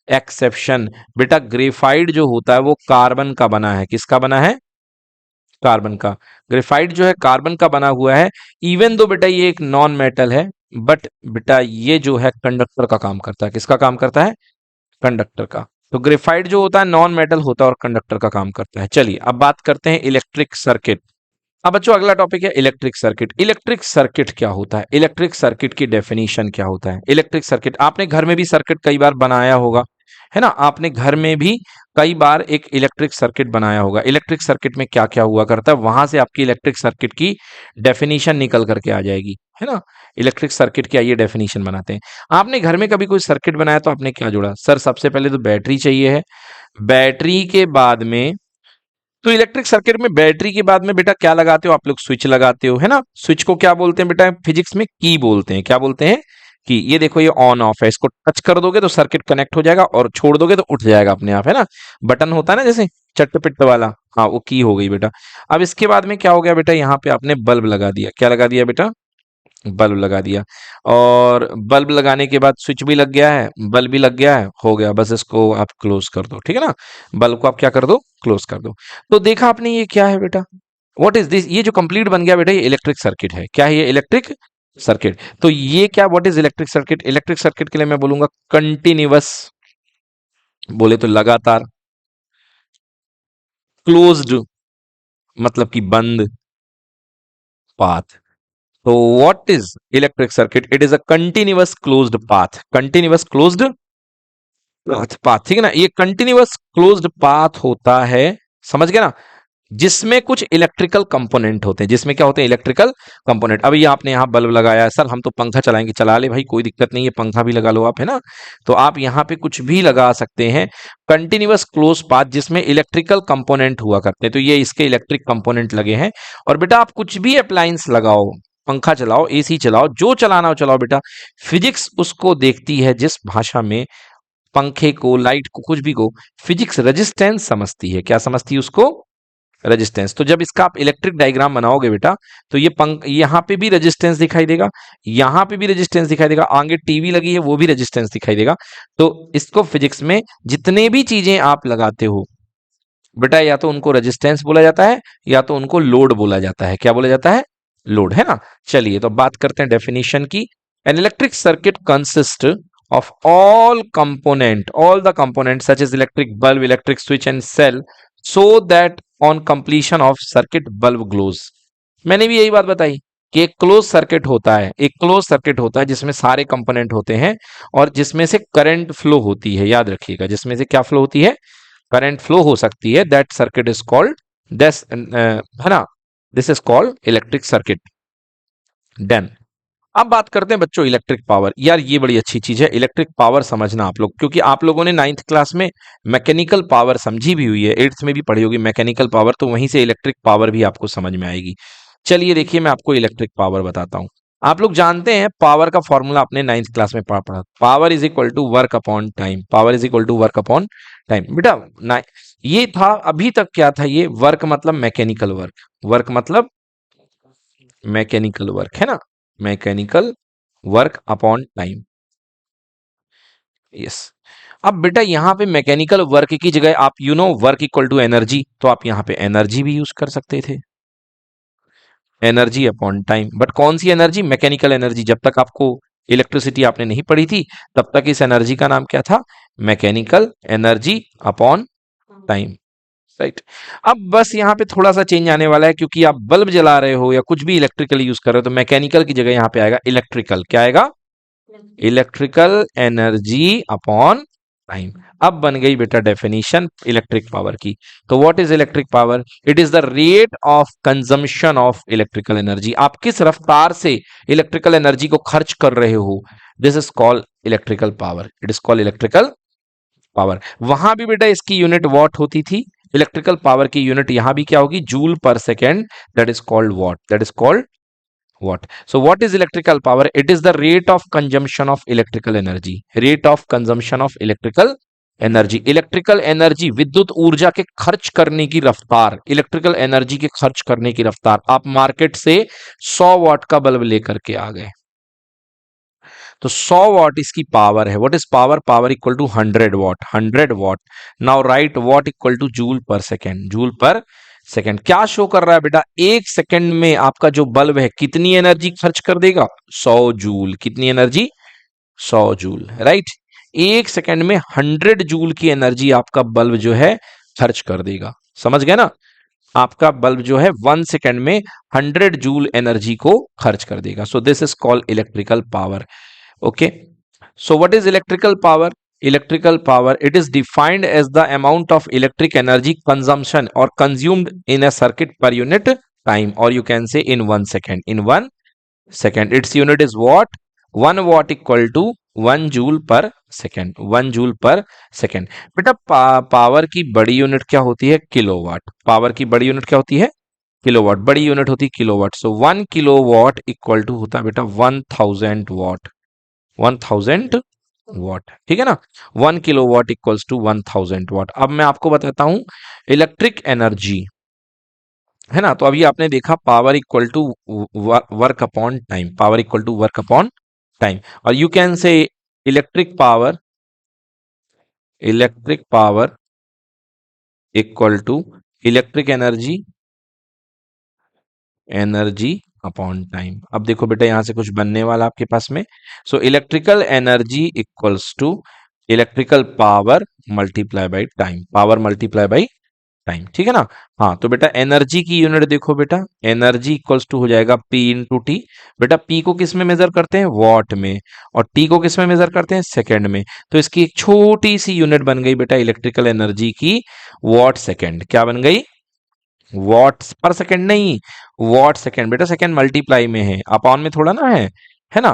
exception. बेटा ग्रेफाइट जो होता है वो कार्बन का बना है। किसका बना है, कार्बन का। ग्रेफाइट जो है कार्बन का बना हुआ है। इवन दो बेटा ये एक नॉन मेटल है, बट बेटा ये जो है कंडक्टर का काम करता है। किसका काम करता है, कंडक्टर का। तो ग्रेफाइट जो होता है नॉन मेटल होता है और कंडक्टर का काम करता है। चलिए अब बात करते हैं इलेक्ट्रिक सर्किट। अब बच्चों अगला टॉपिक है इलेक्ट्रिक सर्किट। इलेक्ट्रिक सर्किट क्या होता है, इलेक्ट्रिक सर्किट की डेफिनेशन क्या होता है। इलेक्ट्रिक सर्किट, आपने घर में भी सर्किट कई बार बनाया होगा, है ना। आपने घर में भी कई बार एक इलेक्ट्रिक सर्किट बनाया होगा। इलेक्ट्रिक सर्किट में क्या क्या हुआ करता है, वहां से आपकी इलेक्ट्रिक सर्किट की डेफिनेशन निकल करके आ जाएगी, है ना। इलेक्ट्रिक सर्किट की आइए डेफिनेशन बनाते हैं। आपने घर में कभी कोई सर्किट बनाया तो आपने क्या जोड़ा, सर सबसे पहले तो बैटरी चाहिए है। बैटरी के बाद में, तो इलेक्ट्रिक सर्किट में बैटरी के बाद में बेटा क्या लगाते हो आप लोग, स्विच लगाते हो, है ना। स्विच को क्या बोलते हैं बेटा, फिजिक्स में की बोलते हैं। क्या बोलते हैं, कि ये देखो ये ऑन ऑफ है, इसको टच कर दोगे तो सर्किट कनेक्ट हो जाएगा और छोड़ दोगे तो उठ जाएगा अपने आप, है ना। बटन होता है ना जैसे चट्ट पिट्ट वाला, हाँ वो की हो गई बेटा। अब इसके बाद में क्या हो गया बेटा, यहाँ पे आपने बल्ब लगा दिया। क्या लगा दिया बेटा, बल्ब लगा दिया। और बल्ब लगाने के बाद स्विच भी लग गया है, बल्ब भी लग गया है, हो गया। बस इसको आप क्लोज कर दो, ठीक है ना। बल्ब को आप क्या कर दो, क्लोज कर दो। तो देखा आपने ये क्या है बेटा, व्हाट इज दिस, ये जो कंप्लीट बन गया बेटा ये इलेक्ट्रिक सर्किट है। क्या है ये, इलेक्ट्रिक सर्किट। तो ये क्या, what is electric circuit. Electric circuit के लिए मैं बोलूंगा कंटिन्यूअस, बोले तो लगातार। क्लोज्ड मतलब कि बंद, पाथ। तो what is electric circuit, it is a continuous closed path. Continuous closed path, ठीक है ना। ये कंटिन्यूअस क्लोज्ड पाथ होता है, समझ गए ना, जिसमें कुछ इलेक्ट्रिकल कंपोनेंट होते हैं। जिसमें क्या होते हैं, इलेक्ट्रिकल कंपोनेंट। अभी आपने यहाँ बल्ब लगाया है, सर हम तो पंखा चलाएंगे, चला ले भाई, कोई दिक्कत नहीं है, पंखा भी लगा लो आप, है ना। तो आप यहाँ पे कुछ भी लगा सकते हैं। कंटिन्यूअस क्लोज पाथ जिसमें इलेक्ट्रिकल कंपोनेंट हुआ करते हैं, तो ये इसके इलेक्ट्रिक कंपोनेंट लगे हैं। और बेटा आप कुछ भी अप्लायंस लगाओ, पंखा चलाओ, एसी चलाओ, जो चलाना हो चलाओ बेटा, फिजिक्स उसको देखती है जिस भाषा में, पंखे को, लाइट को, कुछ भी को, फिजिक्स रेजिस्टेंस समझती है। क्या समझती है उसको, रेजिस्टेंस। तो जब इसका आप इलेक्ट्रिक डायग्राम बनाओगे बेटा, तो ये पंख, यहाँ पे भी रेजिस्टेंस दिखाई देगा, यहाँ पे भी रेजिस्टेंस दिखाई देगा, आगे टीवी लगी है वो भी रेजिस्टेंस दिखाई देगा। तो इसको फिजिक्स में जितने भी चीजें आप लगाते हो बेटा, या तो उनको रेजिस्टेंस बोला जाता है या तो उनको लोड बोला जाता है। क्या बोला जाता है, लोड, है ना। चलिए तो बात करते हैं डेफिनेशन की। An electric circuit consist of all the components such as electric bulb, electric switch and cell, so that on completion of circuit bulb glows। मैंने भी यही बात बताई कि एक क्लोज सर्किट होता है, एक क्लोज सर्किट होता है जिसमें सारे कंपोनेंट होते हैं और जिसमें से करंट फ्लो होती है। याद रखिएगा, जिसमें से क्या फ्लो होती है, करंट फ्लो हो सकती है। That circuit is called this, है ना, this is called electric circuit. Then अब बात करते हैं बच्चों इलेक्ट्रिक पावर। यार ये बड़ी अच्छी चीज है इलेक्ट्रिक पावर समझना आप लोग, क्योंकि आप लोगों ने 9th क्लास में मैकेनिकल पावर समझी भी हुई है, 8th में भी पढ़ी होगी मैकेनिकल पावर, तो वहीं से इलेक्ट्रिक पावर भी आपको समझ में आएगी। चलिए देखिए मैं आपको इलेक्ट्रिक पावर बताता हूं। आप लोग जानते हैं पावर का फॉर्मूला आपने 9th क्लास में पढ़ा, power is equal to work upon time. Power is equal to work upon time बेटा। ये था अभी तक, क्या था ये, वर्क मतलब मैकेनिकल वर्क, वर्क मतलब मैकेनिकल वर्क, है ना, mechanical work upon time. Yes, अब बेटा यहां पे मैकेनिकल वर्क की जगह आप वर्क इक्वल टू एनर्जी, तो आप यहां पे एनर्जी भी यूज कर सकते थे, एनर्जी अपॉन टाइम। बट कौन सी एनर्जी, मैकेनिकल एनर्जी। जब तक आपको इलेक्ट्रिसिटी आपने नहीं पढ़ी थी तब तक इस एनर्जी का नाम क्या था, mechanical energy upon time, right. अब बस यहाँ पे थोड़ा सा चेंज आने वाला है, क्योंकि आप बल्ब जला रहे हो या कुछ भी इलेक्ट्रिकल यूज कर रहे हो, तो मैकेनिकल की जगह यहाँ पे आएगा इलेक्ट्रिकल। क्या आएगा, इलेक्ट्रिकल एनर्जी अपॉन टाइम। अब बन गई बेटा डेफिनेशन इलेक्ट्रिक पावर की। तो what is electric power, it is the rate of consumption of electrical energy. आप किस रफ्तार से इलेक्ट्रिकल एनर्जी को खर्च कर रहे हो, this is called electrical power, it is called electrical power. वहां भी बेटा इसकी यूनिट वॉट होती थी, इलेक्ट्रिकल पावर की यूनिट यहां भी क्या होगी, joule per second, that is called what, that is called what, so what is electrical power? It is the rate of consumption of electrical energy, rate of consumption of electrical energy, electrical energy, विद्युत ऊर्जा के खर्च करने की रफ्तार, electrical energy के खर्च करने की रफ्तार। आप मार्केट से 100 वॉट का बल्ब लेकर के आ गए, तो 100 वॉट इसकी पावर है। What is power? Power equal to 100 watt, 100 watt. Now right watt equal to joule per second, joule per second. क्या शो कर रहा है बेटा, एक सेकेंड में आपका जो बल्ब है कितनी एनर्जी खर्च कर देगा, 100 जूल। कितनी एनर्जी, 100 जूल, राइट। एक सेकेंड में 100 जूल की एनर्जी आपका बल्ब जो है खर्च कर देगा, समझ गए ना। आपका बल्ब जो है 1 सेकेंड में 100 जूल एनर्जी को खर्च कर देगा। सो this is called electrical power. Okay, so what is electrical power? Electrical power, it is defined as the amount of electric energy consumption or consumed in a circuit per unit time, or you can say in 1 second, in 1 second its unit is watt, 1 watt equal to 1 joule per second, 1 joule per second। बेटा power की बड़ी unit क्या होती है, kilowatt. Power की बड़ी unit क्या होती है, किलोवाट। बड़ी यूनिट होती है kilowatt. So 1 kilowatt equal to होता है बेटा 1000 वॉट, 1000 वॉट, ठीक है ना। 1 kilo watt equals to 1000 watt. अब मैं आपको बताता हूं इलेक्ट्रिक एनर्जी, है ना। तो अभी आपने देखा power equal to work upon time, power equal to work upon time. और you can say electric power, electric power equal to electric energy, energy upon time. अब देखो बेटा यहां से कुछ बनने वाला आपके पास में। So electrical energy equals to electrical power multiply by time, power multiply by time, ठीक है ना। हाँ, तो बेटा एनर्जी की यूनिट देखो बेटा, एनर्जी इक्वल्स टू हो जाएगा पी इंटू टी। बेटा पी को किस में मेजर करते हैं, वॉट में, और टी को किस में मेजर करते हैं, सेकंड में। तो इसकी एक छोटी सी यूनिट बन गई बेटा इलेक्ट्रिकल एनर्जी की, वॉट सेकंड। क्या बन गई, वॉट्स पर सेकंड नहीं, वॉट सेकंड। बेटा सेकंड मल्टीप्लाई में है, अपॉन में थोड़ा ना है ना।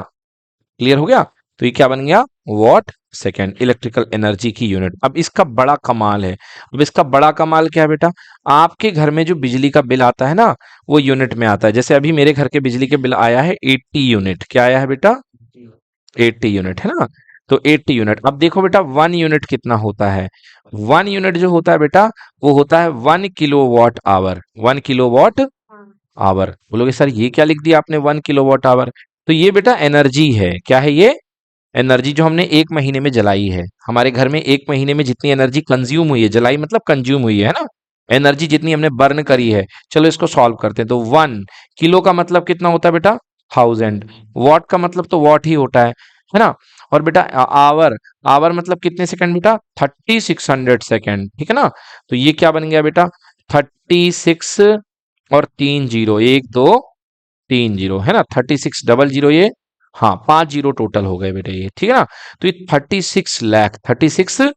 क्लियर हो गया। तो ये क्या बन गया, वॉट सेकंड, इलेक्ट्रिकल एनर्जी की यूनिट। अब इसका बड़ा कमाल है, अब इसका बड़ा कमाल क्या है बेटा, आपके घर में जो बिजली का बिल आता है ना, वो यूनिट में आता है। जैसे अभी मेरे घर के बिजली के बिल आया है 80 यूनिट। क्या आया है बेटा, 80 यूनिट, है ना। तो 80 यूनिट। अब देखो बेटा 1 यूनिट कितना होता है, 1 यूनिट जो होता है बेटा वो होता है 1 किलोवाट आवर, 1 किलोवाट आवर। बोलोगे सर ये क्या लिख दिया आपने 1 किलोवाट आवर। तो ये बेटा एनर्जी है। क्या है ये, एनर्जी जो हमने एक महीने में जलाई है। हमारे घर में एक महीने में जितनी एनर्जी कंज्यूम हुई है, जलाई मतलब कंज्यूम हुई है ना, एनर्जी जितनी हमने बर्न करी है। चलो इसको सॉल्व करते हैं। तो 1 किलो का मतलब कितना होता है बेटा, 1000। वॉट का मतलब तो वॉट ही होता है ना। और बेटा आवर, आवर मतलब कितने सेकंड बेटा, 3600 सेकंड, ठीक है ना। तो ये क्या बन गया बेटा, 36 और 3 जीरो, 1 2 3 जीरो, है ना। 36 डबल जीरो, ये हाँ 5 जीरो टोटल हो गए बेटा ये, ठीक है ना। तो ये 36 lakh, 36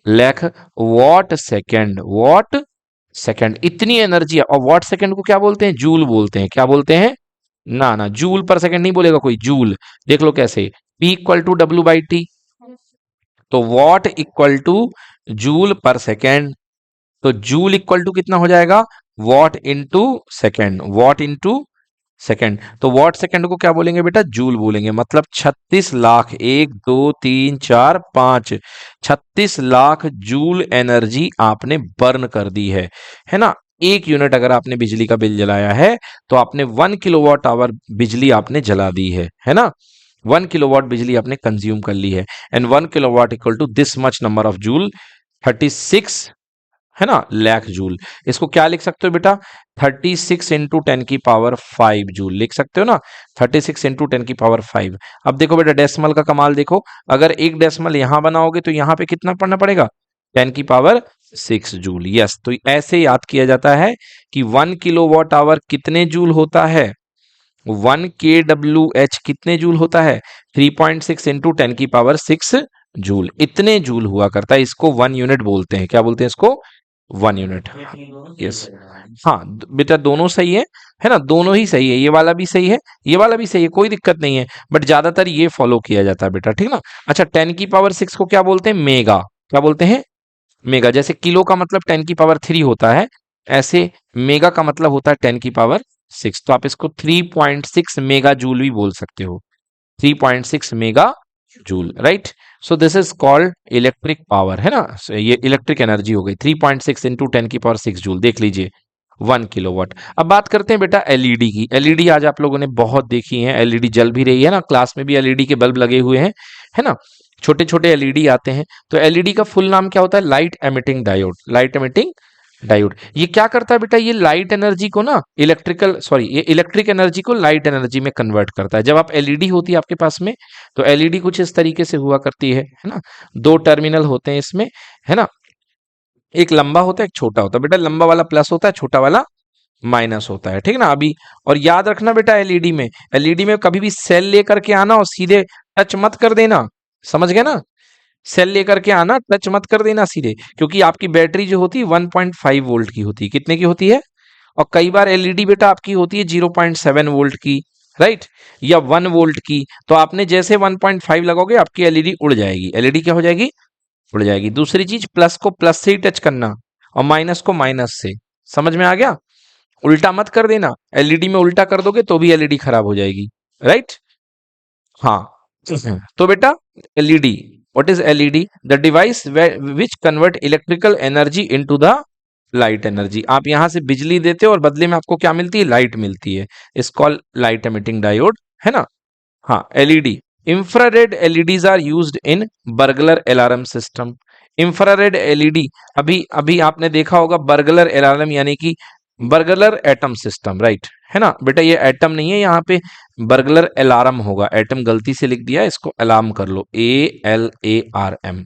lakh watt second, watt second, इतनी एनर्जी है। और वॉट सेकेंड को क्या बोलते हैं, जूल बोलते हैं। क्या बोलते हैं, ना ना जूल पर सेकेंड नहीं बोलेगा कोई, जूल। देख लो कैसे, P equal to W by T. तो watt equal to joule per second. तो जूल इक्वल टू कितना हो जाएगा, watt into second, watt into second. तो वॉट सेकेंड को क्या बोलेंगे बेटा, जूल बोलेंगे। मतलब 36 लाख, 1 2 3 4 5, 36 लाख जूल एनर्जी आपने बर्न कर दी है ना। एक यूनिट अगर आपने बिजली का बिल जलाया है तो आपने 1 किलोवाट आवर बिजली आपने जला दी है ना। 1 किलोवाट बिजली आपने कंज्यूम कर ली है। And 1 kilowatt equal to this much number of joule, 36, है ना, लाख जूल। इसको क्या लिख सकते हो बेटा, 36 इंटू 10 की पावर 5 जूल लिख सकते हो ना, 36 इंटू 10 की पावर 5। अब देखो बेटा डेसिमल का कमाल देखो, अगर एक डेसिमल यहां बनाओगे तो यहां पे कितना पढ़ना पड़ेगा, 10 की पावर 6 जूल। यस, तो ऐसे याद किया जाता है कि 1 किलोवाट आवर कितने जूल होता है, 1 के डब्ल्यू एच कितने जूल होता है, 3.6 इंटू 10 की पावर 6 जूल, इतने जूल हुआ करता है। इसको 1 यूनिट बोलते हैं। क्या बोलते हैं इसको, 1 यूनिट। यस, हाँ बेटा दोनों सही है ना, दोनों ही सही है, ये वाला भी सही है, ये वाला भी सही है, कोई दिक्कत नहीं है, बट ज्यादातर ये फॉलो किया जाता है बेटा, ठीक ना। अच्छा 10 की पावर 6 को क्या बोलते हैं? मेगा। क्या बोलते हैं? मेगा। जैसे किलो का मतलब 10 की पावर 3 होता है, ऐसे मेगा का मतलब होता है 10 की पावर 6। तो आप इसको 3.6 मेगा जूल भी बोल सकते हो, 3.6 mega joule, right. So this is called electric power, है ना। So, ये इलेक्ट्रिक एनर्जी हो गई 3.6 इंटू 10 की पावर 6 जूल, देख लीजिए 1 किलोवाट। अब बात करते हैं बेटा एलईडी की। एलईडी आज आप लोगों ने बहुत देखी है, एलईडी जल भी रही है ना, क्लास में भी एलईडी के बल्ब लगे हुए हैं, है ना, छोटे छोटे एलईडी आते हैं। तो एलईडी का फुल नाम क्या होता है? Light emitting diode. Light emitting diode ये क्या करता है बेटा? ये लाइट एनर्जी को ना ये इलेक्ट्रिक एनर्जी को लाइट एनर्जी में कन्वर्ट करता है। जब आप एलईडी होती है आपके पास में, तो एलईडी कुछ इस तरीके से हुआ करती है ना। दो टर्मिनल होते हैं इसमें, है ना, एक लंबा होता है एक छोटा होता है। बेटा लंबा वाला प्लस होता है, छोटा वाला माइनस होता है, ठीक ना। अभी और याद रखना बेटा, एलईडी में कभी भी सेल लेकर के आना और सीधे टच मत कर देना, समझ गए ना। सेल लेकर के आना, टच मत कर देना सीधे, क्योंकि आपकी बैटरी जो होती है 1.5 वोल्ट की होती है। कितने की होती है? और कई बार एलईडी बेटा आपकी होती है 0.7 वोल्ट की, राइट, या 1 वोल्ट की। तो आपने जैसे 1.5 लगाओगे आपकी एलईडी उड़ जाएगी। एलईडी क्या हो जाएगी? उड़ जाएगी। दूसरी चीज, प्लस को प्लस से ही टच करना और माइनस को माइनस से। समझ में आ गया? उल्टा मत कर देना, एलईडी में उल्टा कर दोगे तो भी एलईडी खराब हो जाएगी, राइट। हाँ तो बेटा LED, what is LED? The device which convert electrical energy into the light energy. आप यहां से बिजली देते हो और बदले में आपको क्या मिलती है? लाइट मिलती है। इस कॉल लाइट एमिटिंग डायोड, है ना। हाँ LED. Infrared LEDs are used in burglar alarm system. Infrared LED, अभी अभी आपने देखा होगा बर्गलर अलार्म यानी कि बर्गलर एटम सिस्टम, राइट, है ना। बेटा ये एटम नहीं है, यहाँ पे बर्गलर अलार्म होगा, एटम गलती से लिख दिया, इसको अलार्म कर लो, ALARM,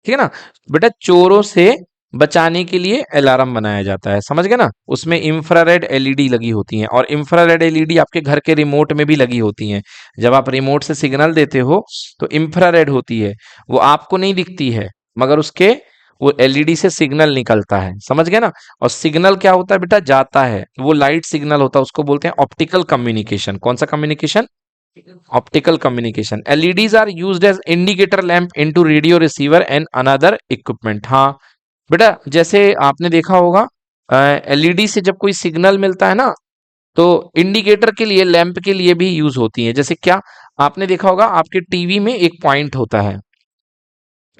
ठीक है ना। बेटा चोरों से बचाने के लिए अलार्म बनाया जाता है, समझ गए ना। उसमें इंफ्रारेड एलईडी लगी होती हैं, और इंफ्रारेड एलईडी आपके घर के रिमोट में भी लगी होती हैं। जब आप रिमोट से सिग्नल देते हो तो इंफ्रारेड होती है, वो आपको नहीं दिखती है, मगर उसके वो एलईडी से सिग्नल निकलता है, समझ गए ना। और सिग्नल क्या होता है बेटा? जाता है, वो लाइट सिग्नल होता है, उसको बोलते हैं ऑप्टिकल कम्युनिकेशन। कौन सा communication? Optical communication. LEDs are used as indicator lamp into radio receiver and another equipment. हाँ बेटा जैसे आपने देखा होगा एलईडी से जब कोई सिग्नल मिलता है ना, तो इंडिकेटर के लिए, लैंप के लिए भी यूज होती है। जैसे क्या, आपने देखा होगा आपके टीवी में एक पॉइंट होता है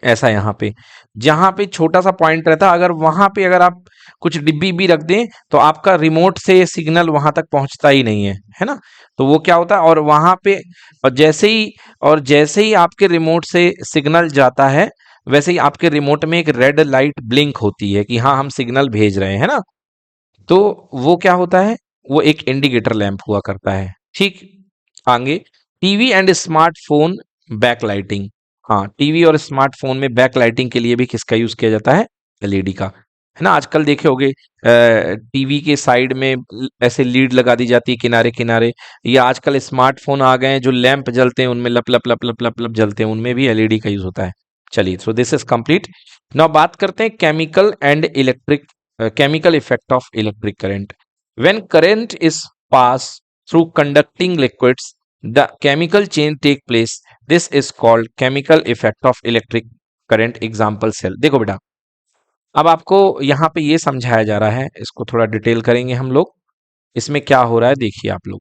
ऐसा, यहाँ पे जहां पे छोटा सा पॉइंट रहता है, अगर वहां पे अगर आप कुछ डिब्बी भी रख दें तो आपका रिमोट से सिग्नल वहां तक पहुंचता ही नहीं है ना। तो वो क्या होता है, और वहां पे और जैसे ही आपके रिमोट से सिग्नल जाता है, वैसे ही आपके रिमोट में एक रेड लाइट ब्लिंक होती है कि हाँ हम सिग्नल भेज रहे हैं ना। तो वो क्या होता है? वो एक इंडिकेटर लैंप हुआ करता है, ठीक। आगे, टीवी एंड स्मार्टफोन बैकलाइटिंग। हाँ टीवी और स्मार्टफोन में बैकलाइटिंग के लिए भी किसका यूज किया जाता है? एलईडी का, है ना। आजकल देखे होगे टीवी के साइड में ऐसे लीड लगा दी जाती है किनारे किनारे, या आजकल स्मार्टफोन आ गए हैं जो लैंप जलते हैं उनमें लप लप लप लप लप लप जलते हैं, उनमें भी एलईडी का यूज होता है। चलिए, so this is complete. Now बात करते हैं chemical and electric, chemical effect of electric current. When current is passed through conducting liquids, the chemical change take place. This is called chemical effect of electric current. Example cell. देखो बेटा, अब आपको यहाँ पे ये समझाया जा रहा है, इसको थोड़ा डिटेल करेंगे हम लोग। इसमें क्या हो रहा है देखिए आप लोग।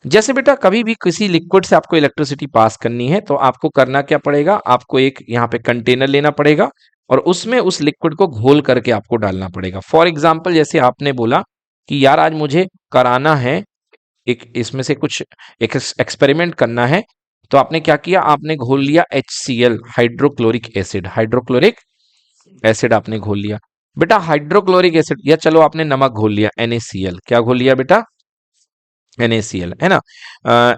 जैसे बेटा कभी भी किसी लिक्विड से आपको इलेक्ट्रिसिटी पास करनी है तो आपको करना क्या पड़ेगा? आपको एक यहाँ पे कंटेनर लेना पड़ेगा और उसमें उस लिक्विड को घोल करके आपको डालना पड़ेगा। फॉर एग्जाम्पल जैसे आपने बोला कि यार आज मुझे कराना है एक, इसमें से कुछ एक एक्सपेरिमेंट करना है, तो आपने क्या किया? आपने घोल लिया HCl, hydrochloric acid. Hydrochloric acid आपने घोल लिया बेटा, हाइड्रोक्लोरिक एसिड, या चलो आपने नमक घोल लिया, NaCl। क्या घोल लिया बेटा? NaCl, है ना।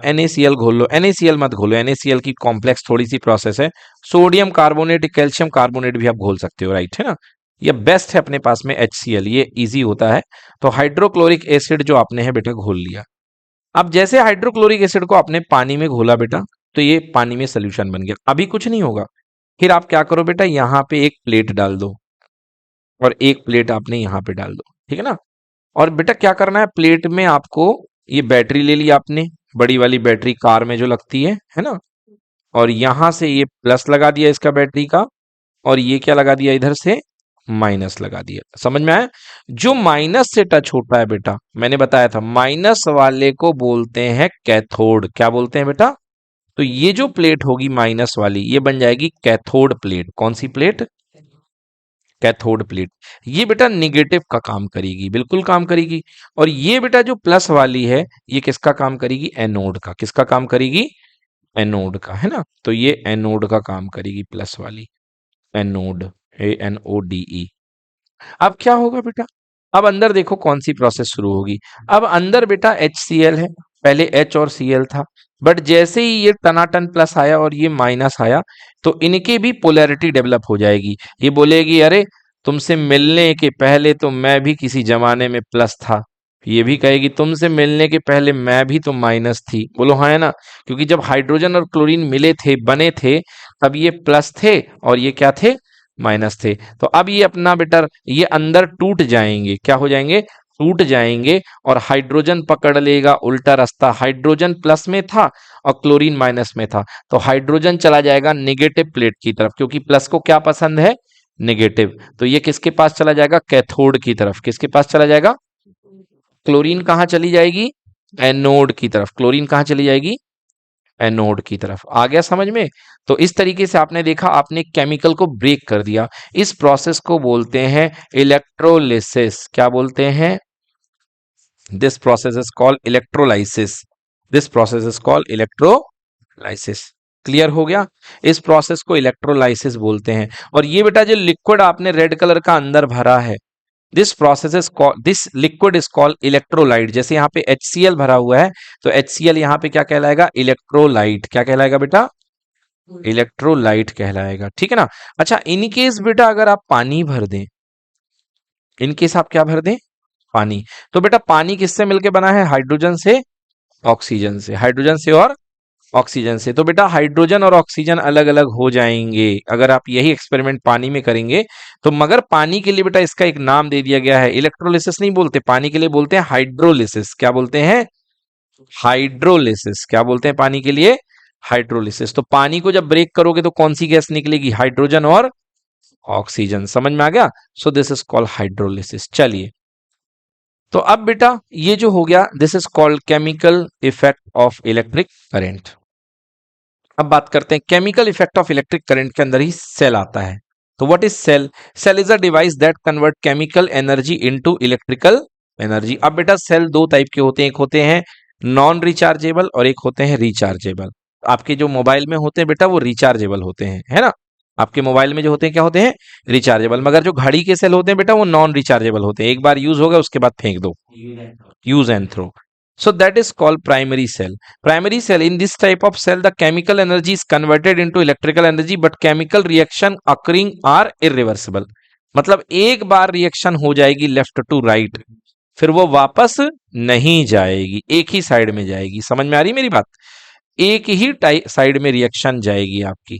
NaCl घोल लो, NaCl मत घोलो, NaCl की कॉम्प्लेक्स थोड़ी सी प्रोसेस है। सोडियम कार्बोनेट, कैल्शियम कार्बोनेट भी आप घोल सकते हो, राइट, है ना। ये बेस्ट है अपने पास में HCl, ये इजी होता है। तो हाइड्रोक्लोरिक एसिड जो आपने है बेटा घोल लिया। अब जैसे हाइड्रोक्लोरिक एसिड को आपने पानी में घोला बेटा, तो ये पानी में सोल्यूशन बन गया। अभी कुछ नहीं होगा, फिर आप क्या करो बेटा, यहाँ पे एक प्लेट डाल दो, और एक प्लेट आपने यहां पे डाल दो, ठीक है ना। और बेटा क्या करना है, प्लेट में आपको ये बैटरी ले ली आपने, बड़ी वाली बैटरी कार में जो लगती है ना, और यहां से ये प्लस लगा दिया इसका बैटरी का, और ये क्या लगा दिया इधर से, माइनस लगा दिया। समझ में आया। जो माइनस से टच होता है बेटा, मैंने बताया था माइनस वाले को बोलते हैं कैथोड। क्या बोलते हैं बेटा, तो ये जो प्लेट होगी माइनस वाली, ये बन जाएगी कैथोड प्लेट। कौन सी प्लेट, कैथोड प्लेट। ये बेटा निगेटिव का काम करेगी, बिल्कुल काम करेगी। और ये बेटा जो प्लस वाली है, ये किसका काम करेगी, एनोड का। किसका काम करेगी, एनोड का, है ना। तो ये एनोड का काम करेगी प्लस वाली, एनोड, ANODE। अब क्या होगा बेटा, अब अंदर देखो कौन सी प्रोसेस शुरू होगी। अब अंदर बेटा HCl है, पहले H और Cl था, बट जैसे ही ये टनाटन प्लस आया और ये माइनस आया, तो इनकी भी पोलैरिटी डेवलप हो जाएगी। ये बोलेगी अरे तुमसे मिलने के पहले तो मैं भी किसी जमाने में प्लस था। ये भी कहेगी तुमसे मिलने के पहले मैं भी तो माइनस थी। बोलो हाँ, है ना। क्योंकि जब हाइड्रोजन और क्लोरीन मिले थे, बने थे, तब ये प्लस थे और ये क्या थे, माइनस थे। तो अब ये अपना बेटा ये अंदर टूट जाएंगे, क्या हो जाएंगे, टूट जाएंगे। और हाइड्रोजन पकड़ लेगा उल्टा रास्ता, हाइड्रोजन प्लस में था और क्लोरीन माइनस में था, तो हाइड्रोजन चला जाएगा नेगेटिव प्लेट की तरफ, क्योंकि प्लस को क्या पसंद है, नेगेटिव। तो ये किसके पास चला जाएगा, कैथोड की तरफ। किसके पास चला जाएगा, क्लोरीन कहाँ चली जाएगी, एनोड की तरफ। क्लोरीन कहाँ चली जाएगी, एनोड की तरफ। आ गया समझ में। तो इस तरीके से आपने देखा, आपने केमिकल को ब्रेक कर दिया। इस प्रोसेस को बोलते हैं इलेक्ट्रोलिसिस। क्या बोलते हैं, this process is called electrolysis. This process is called electrolysis. Clear हो गया। इस प्रोसेस को इलेक्ट्रोलाइसिस बोलते हैं। और ये बेटा जो लिक्विड आपने रेड कलर का अंदर भरा है, this process is called, this liquid is called electrolyte. जैसे यहाँ पे HCl भरा हुआ है, तो HCl यहाँ पे क्या कहलाएगा, इलेक्ट्रोलाइट। क्या कहलाएगा बेटा, इलेक्ट्रोलाइट कहलाएगा, ठीक है ना। अच्छा, इन केस बेटा अगर आप पानी भर दें, इन केस आप क्या भर दें, पानी, तो बेटा पानी किससे मिलके बना है, हाइड्रोजन से ऑक्सीजन से, हाइड्रोजन से और ऑक्सीजन से। तो बेटा हाइड्रोजन और ऑक्सीजन अलग अलग हो जाएंगे अगर आप यही एक्सपेरिमेंट पानी में करेंगे। तो मगर पानी के लिए बेटा इसका एक नाम दे दिया गया है, इलेक्ट्रोलिसिस नहीं बोलते, पानी के लिए बोलते हैं हाइड्रोलिसिस। क्या बोलते हैं, हाइड्रोलिसिस। क्या बोलते हैं पानी के लिए, हाइड्रोलिसिस। तो पानी को जब ब्रेक करोगे तो कौन सी गैस निकलेगी, हाइड्रोजन और ऑक्सीजन। समझ में आ गया। So this is called hydrolysis. चलिए, तो अब बेटा ये जो हो गया, this is called chemical effect of electric current. अब बात करते हैं chemical effect of electric current के अंदर ही सेल आता है। तो what is cell, cell is a device that convert chemical energy into electrical energy. अब बेटा सेल दो टाइप के होते हैं, एक होते हैं नॉन रिचार्जेबल और एक होते हैं रिचार्जेबल। आपके जो मोबाइल में होते हैं बेटा वो रिचार्जेबल होते हैं, है ना। आपके मोबाइल में जो होते हैं क्या होते हैं, रिचार्जेबल। मगर जो घड़ी के सेल होते हैं बेटा वो नॉन रिचार्जेबल होते हैं, एक बार यूज हो गया उसके बाद फेंक दो, use and throw. So that is called primary cell. Primary cell, in this type of cell the chemical energy is converted into electrical energy but chemical reaction occurring are irreversible. मतलब एक बार reaction हो जाएगी left to right, फिर वो वापस नहीं जाएगी, एक ही साइड में जाएगी। समझ में आ रही मेरी बात, एक ही साइड में रिएक्शन जाएगी आपकी।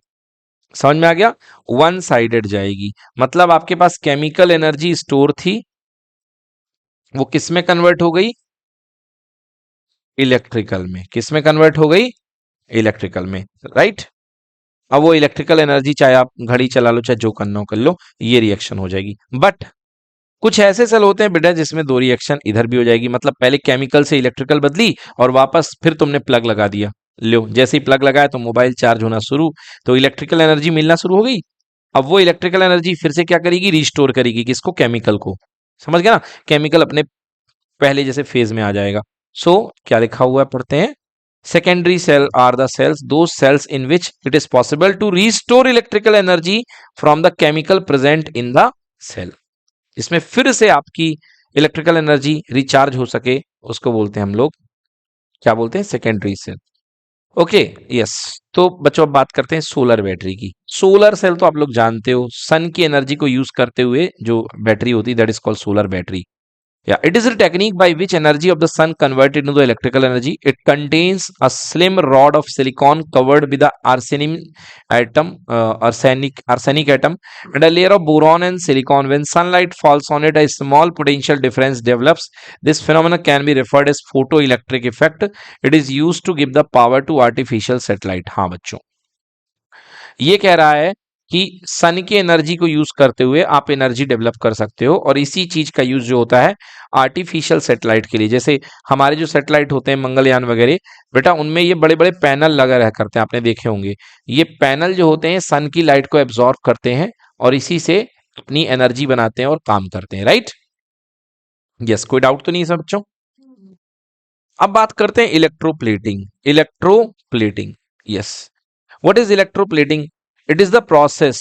समझ में आ गया, वन साइडेड जाएगी। मतलब आपके पास केमिकल एनर्जी स्टोर थी, वो किस में कन्वर्ट हो गई, इलेक्ट्रिकल में। किस में कन्वर्ट हो गई, इलेक्ट्रिकल में, राइट। अब वो इलेक्ट्रिकल एनर्जी चाहे आप घड़ी चला लो चाहे जो करना हो कर लो, ये रिएक्शन हो जाएगी। बट कुछ ऐसे सेल होते हैं बेटा जिसमें दो रिएक्शन इधर भी हो जाएगी। मतलब पहले केमिकल से इलेक्ट्रिकल बदली और वापस फिर तुमने प्लग लगा दिया, लो जैसे ही प्लग लगाया तो मोबाइल चार्ज होना शुरू, तो इलेक्ट्रिकल एनर्जी मिलना शुरू हो गई। अब वो इलेक्ट्रिकल एनर्जी फिर से क्या करेगी, रिस्टोर करेगी, किसको, केमिकल को। समझ गया ना, केमिकल अपने पहले जैसे फेज में आ जाएगा। सो क्या लिखा हुआ है, पढ़ते हैं। Secondary cell are the cells, दो cells in which it is possible to restore electrical energy from the chemical present in the cell. इसमें फिर से आपकी इलेक्ट्रिकल एनर्जी रिचार्ज हो सके, उसको बोलते हैं हम लोग, क्या बोलते हैं, सेकेंडरी सेल। Okay, yes. तो बच्चों अब बात करते हैं सोलर बैटरी की। सोलर सेल तो आप लोग जानते हो, सन की एनर्जी को यूज करते हुए जो बैटरी होती है that is called solar battery. Yeah, it is a technique by which energy of the sun converted into electrical energy. It contains a slim rod of silicon covered with the arsenic atom, and a layer of boron and silicon. When sunlight falls on it, a small potential difference develops. This phenomenon can be referred as photoelectric effect. It is used to give the power to artificial satellite. हाँ बच्चों, ये कह रहा है कि सन की energy को use करते हुए आप एनर्जी डेवलप कर सकते हो, और इसी चीज का यूज जो होता है आर्टिफिशियल सैटेलाइट के लिए। जैसे हमारे जो सैटेलाइट होते हैं मंगलयान वगैरह, बेटा उनमें ये बड़े बड़े पैनल लगा रहा करते हैं, आपने देखे होंगे। ये पैनल जो होते हैं सन की लाइट को एब्जॉर्ब करते हैं और इसी से अपनी एनर्जी बनाते हैं और काम करते हैं, राइट। यस, कोई डाउट तो नहीं है सब बच्चों। अब बात करते हैं electroplating. Electroplating, yes, what is electroplating? It is the process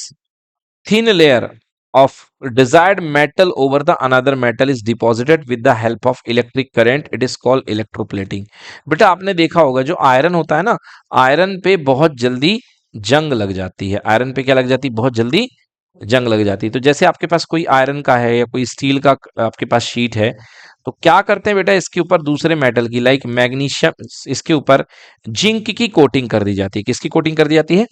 thin layer of desired metal over the another metal is deposited with the help of electric current. It is called electroplating. बेटा आपने देखा होगा जो iron होता है ना, iron पे बहुत जल्दी जंग लग जाती है। आयरन पे क्या लग जाती है? बहुत जल्दी जंग लग जाती है। तो जैसे आपके पास कोई आयरन का है या कोई स्टील का आपके पास शीट है, तो क्या करते हैं बेटा, इसके ऊपर दूसरे मेटल की लाइक मैग्नीशियम, इसके ऊपर जिंक की कोटिंग कर दी जाती है। किसकी कोटिंग कर दी जाती है?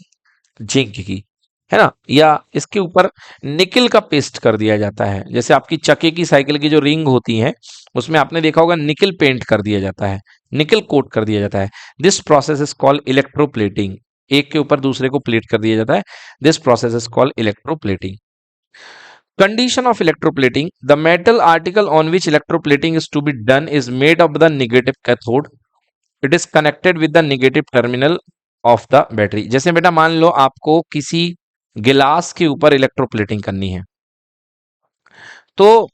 जिंक की, है ना। या इसके ऊपर निकिल का पेस्ट कर दिया जाता है। जैसे आपकी चक्के की साइकिल की जो रिंग होती है उसमें आपने देखा होगा निकिल पेंट कर दिया जाता है, निकिल कोट कर दिया जाता है। This process is called electroplating. एक के ऊपर दूसरे को प्लेट कर दिया जाता है। This process is called electroplating. Condition of electroplating: the metal article on which electroplating is to be done is made of the negative cathode. It is connected with the negative terminal of the battery. जैसे बेटा मान लो आपको किसी गिलास के ऊपर electroplating करनी है, तो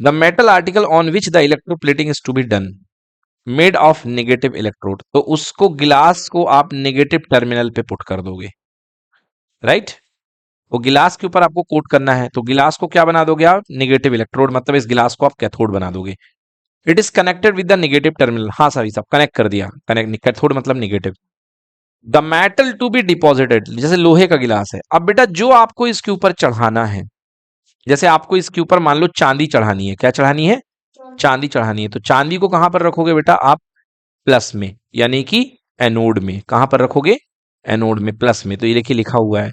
the metal article on which the electroplating is to be done made of negative electrode, तो उसको गिलास को आप नेगेटिव टर्मिनल पे पुट कर दोगे, राइट। वो गिलास के ऊपर आपको कोट करना है, तो गिलास को क्या बना दोगे आप? नेगेटिव इलेक्ट्रोड, मतलब इस गिलास को आप कैथोड बना दोगे। It is connected with the negative terminal. हाँ सभी सब कनेक्ट कर दिया, कनेक्ट, कैथोड मतलब negative. The metal to be deposited, जैसे लोहे का गिलास है। अब बेटा जो आपको इसके ऊपर चढ़ाना है, जैसे आपको इसके ऊपर मान लो चांदी चढ़ानी है। क्या चढ़ानी है? चांदी चढ़ानी है। तो चांदी को कहां पर रखोगे बेटा आप? प्लस में, यानी कि एनोड में। कहां पर रखोगे? एनोड में, प्लस में। तो ये देखिए लिखा हुआ है